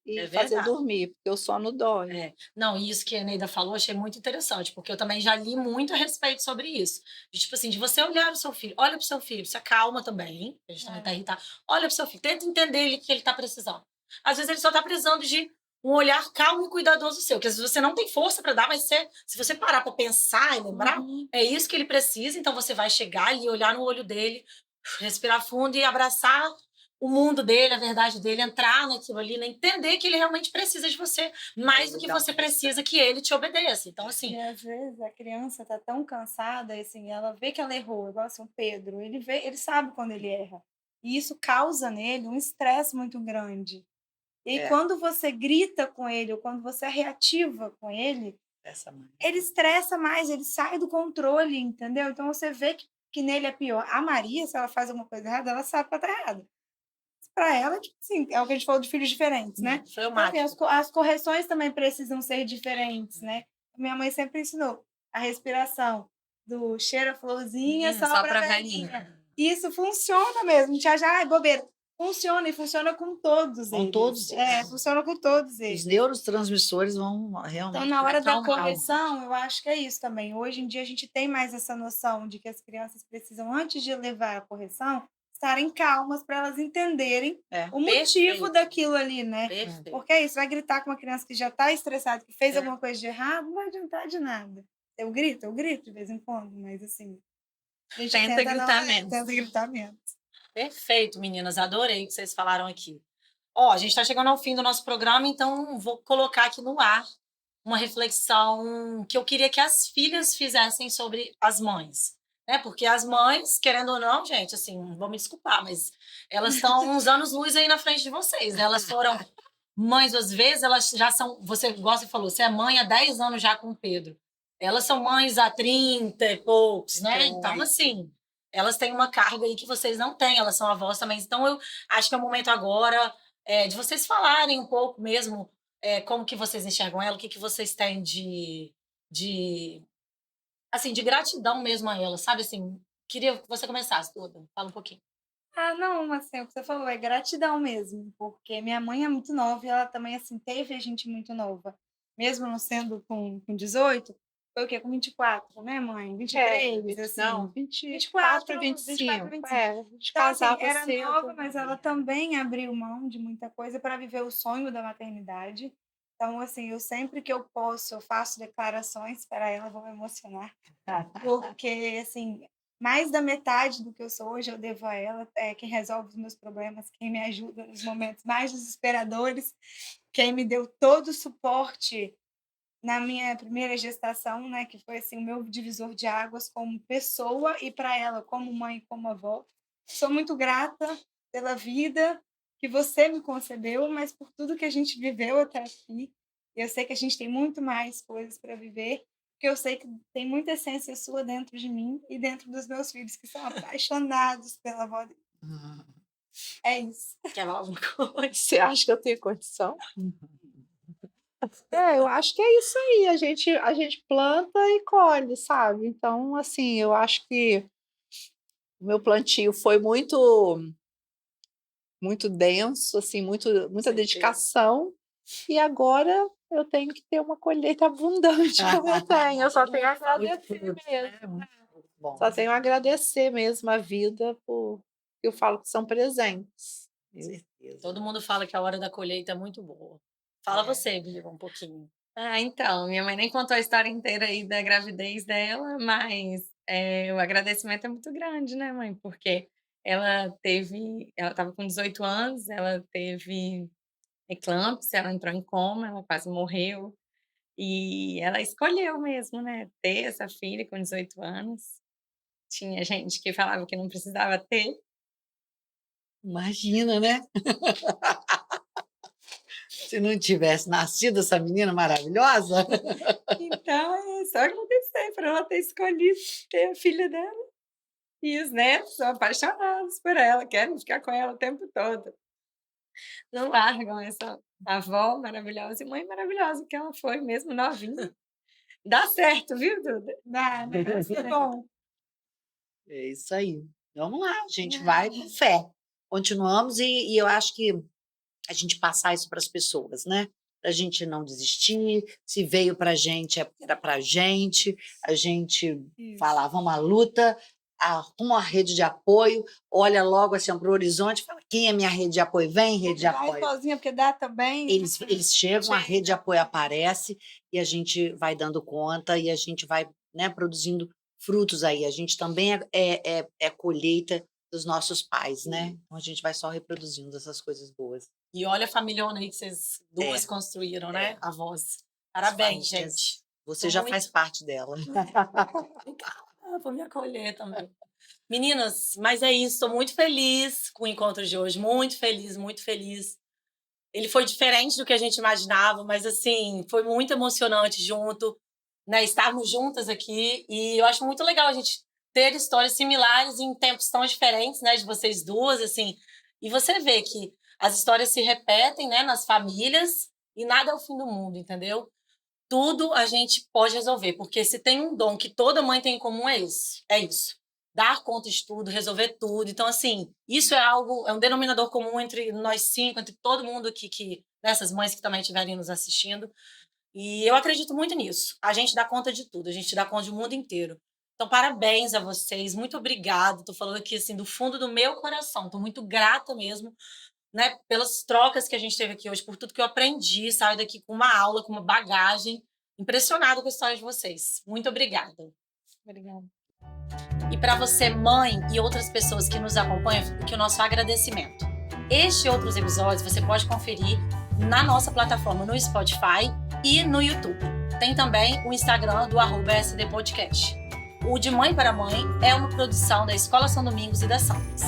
D: e
B: É
D: fazer
B: verdade.
D: dormir, porque o sono dói.
B: Não, e isso que a Neida falou, achei muito interessante, porque eu também já li muito a respeito sobre isso. De, tipo assim, de você olhar o seu filho, olha pro seu filho, se acalma também, a gente também tá irritado. Olha pro seu filho, tenta entender ele que ele tá precisando. Às vezes ele só tá precisando de um olhar calmo e cuidadoso seu, que às vezes você não tem força para dar, mas se você parar para pensar e lembrar, é isso que ele precisa, então você vai chegar ali, olhar no olho dele, respirar fundo e abraçar o mundo dele, a verdade dele, entrar naquilo ali, né? Entender que ele realmente precisa de você, mais do que você precisa que ele te obedeça. Então, assim...
E: E às vezes a criança tá tão cansada, assim, ela vê que ela errou, igual assim, o Pedro, ele sabe quando ele erra. E isso causa nele um estresse muito grande. E aí, quando você grita com ele, ou quando você é reativa com ele estressa mais, ele sai do controle, entendeu? Então você vê que nele é pior. A Maria, se ela faz alguma coisa errada, ela sabe que ela tá errada. Para ela, tipo assim, é o que a gente falou de filhos diferentes, né? Então, assim, as correções também precisam ser diferentes, né? Minha mãe sempre ensinou a respiração do cheira florzinha, só para velhinha. Isso funciona mesmo. Já é bobeira. Funciona e funciona com todos
F: Com
E: eles.
F: todos eles.
E: Funciona com todos eles.
F: Os neurotransmissores vão realmente.
E: Então, na hora da
F: acalmar.
E: correção, eu acho que é isso também. Hoje em dia, a gente tem mais essa noção de que as crianças precisam, antes de levar a correção, estarem calmas para elas entenderem o motivo daquilo ali, né?
B: Perfeito.
E: Porque é isso, vai gritar com uma criança que já está estressada, que fez alguma coisa de errado, não vai adiantar de nada. Eu grito de vez em quando, mas assim... a gente
C: Tenta gritar menos.
E: Tenta gritar menos.
B: Perfeito, meninas. Adorei o que vocês falaram aqui. Ó, a gente está chegando ao fim do nosso programa, então vou colocar aqui no ar uma reflexão que eu queria que as filhas fizessem sobre as mães. Né? Porque as mães, querendo ou não, gente, assim, vou me desculpar, mas elas estão uns anos-luz aí na frente de vocês. Né? Elas foram mães, às vezes, elas já são... Você gosta e falou, você é mãe há 10 anos já com o Pedro. Elas são mães há 30 e poucos, né? Então, assim... Elas têm uma carga aí que vocês não têm, elas são avós também. Então, eu acho que é o momento agora de vocês falarem um pouco mesmo como que vocês enxergam ela, o que vocês têm assim, de gratidão mesmo a ela, sabe? Assim, queria que você começasse, Duda. Fala um pouquinho.
E: Não, assim, o que você falou é gratidão mesmo, porque minha mãe é muito nova e ela também, assim, teve a gente muito nova. Mesmo não sendo com 18, foi o quê? Com 24, né, mãe? 23, assim.
D: Não, 24 a 25. A gente
E: Então, assim,
D: casava
E: era
D: cedo.
E: nova, mas ela também abriu mão de muita coisa para viver o sonho da maternidade. Então, assim, eu sempre que eu posso, eu faço declarações para ela, vou me emocionar. Porque, assim, mais da metade do que eu sou hoje eu devo a ela. É quem resolve os meus problemas, quem me ajuda nos momentos mais desesperadores, quem me deu todo o suporte na minha primeira gestação, né, que foi assim o meu divisor de águas como pessoa e para ela como mãe e como avó. Sou muito grata pela vida que você me concedeu, mas por tudo que a gente viveu até aqui. Eu sei que a gente tem muito mais coisas para viver, porque eu sei que tem muita essência sua dentro de mim e dentro dos meus filhos, que são apaixonados pela avó dele. É isso.
B: Quer falar alguma coisa?
D: Você acha que eu tenho condição? Eu acho que é isso aí. A gente planta e colhe, sabe? Então, assim, eu acho que o meu plantio foi muito denso, assim, muita dedicação. E agora eu tenho que ter uma colheita abundante como eu tenho. Eu só tenho a agradecer mesmo. Só tenho a agradecer mesmo a vida por eu falo que são presentes.
B: Todo mundo fala que a hora da colheita é muito boa. Fala você, Viva, um pouquinho.
C: Então, minha mãe nem contou a história inteira aí da gravidez dela, mas o agradecimento é muito grande, né, mãe? Porque ela estava com 18 anos, ela teve eclâmpsia, ela entrou em coma, ela quase morreu. E ela escolheu mesmo, né, ter essa filha com 18 anos. Tinha gente que falava que não precisava ter.
F: Imagina, né? Se não tivesse nascido essa menina maravilhosa.
C: Então, é só agradecer por ela ter escolhido ter a filha dela. E os netos são apaixonados por ela, querem ficar com ela o tempo todo. Não largam essa avó maravilhosa e mãe maravilhosa que ela foi, mesmo novinha. Dá certo, viu, Duda?
E: Dá, né? Que bom.
F: É isso aí. Vamos lá, a gente vai com fé. Continuamos e eu acho que a gente passar isso para as pessoas, né? Para a gente não desistir. Se veio para a gente, é porque era para a gente falar, vamos à luta, arruma uma rede de apoio, olha logo assim para o horizonte, fala, quem é minha rede de apoio? Vem, rede de
E: Vai
F: apoio.
E: sozinha, porque dá também.
F: Eles chegam, a rede de apoio aparece e a gente vai dando conta e a gente vai, né, produzindo frutos aí. A gente também é colheita dos nossos pais, né? Então a gente vai só reproduzindo essas coisas boas.
B: E olha a familhona aí que vocês duas construíram, né? Avós. Parabéns,
F: famílias.
B: gente.
F: Você
B: Tô
F: já
B: muito-
F: faz parte dela.
B: Vou me acolher também. Meninas, mas é isso. Estou muito feliz com o encontro de hoje. Muito feliz, muito feliz. Ele foi diferente do que a gente imaginava, mas assim, foi muito emocionante junto, né? Estarmos juntas aqui. E eu acho muito legal a gente ter histórias similares em tempos tão diferentes, né? De vocês duas, assim. E você vê que as histórias se repetem, né? Nas famílias e nada é o fim do mundo, entendeu? Tudo a gente pode resolver, porque se tem um dom que toda mãe tem em comum é isso. É isso. Dar conta de tudo, resolver tudo. Então, assim, isso é um denominador comum entre nós cinco, entre todo mundo aqui, nessas mães que também estiverem nos assistindo. E eu acredito muito nisso. A gente dá conta de tudo, a gente dá conta do mundo inteiro. Então, parabéns a vocês, muito obrigada. Estou falando aqui, assim, do fundo do meu coração. Estou muito grata mesmo, né, pelas trocas que a gente teve aqui hoje, por tudo que eu aprendi. Saio daqui com uma aula, com uma bagagem. Impressionada com a história de vocês. Muito obrigada.
C: Obrigada.
B: E para você, mãe, e outras pessoas que nos acompanham, fica aqui o nosso agradecimento. Este e outros episódios você pode conferir na nossa plataforma no Spotify e no YouTube. Tem também o Instagram do @SDPodcast. O De Mãe para Mãe é uma produção da Escola São Domingos e da Santos.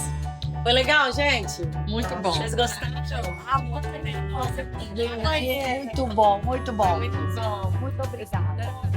B: Foi legal, gente?
C: Muito bom.
B: Vocês gostaram?
F: Muito bom, muito bom.
C: Muito bom.
B: Muito obrigada.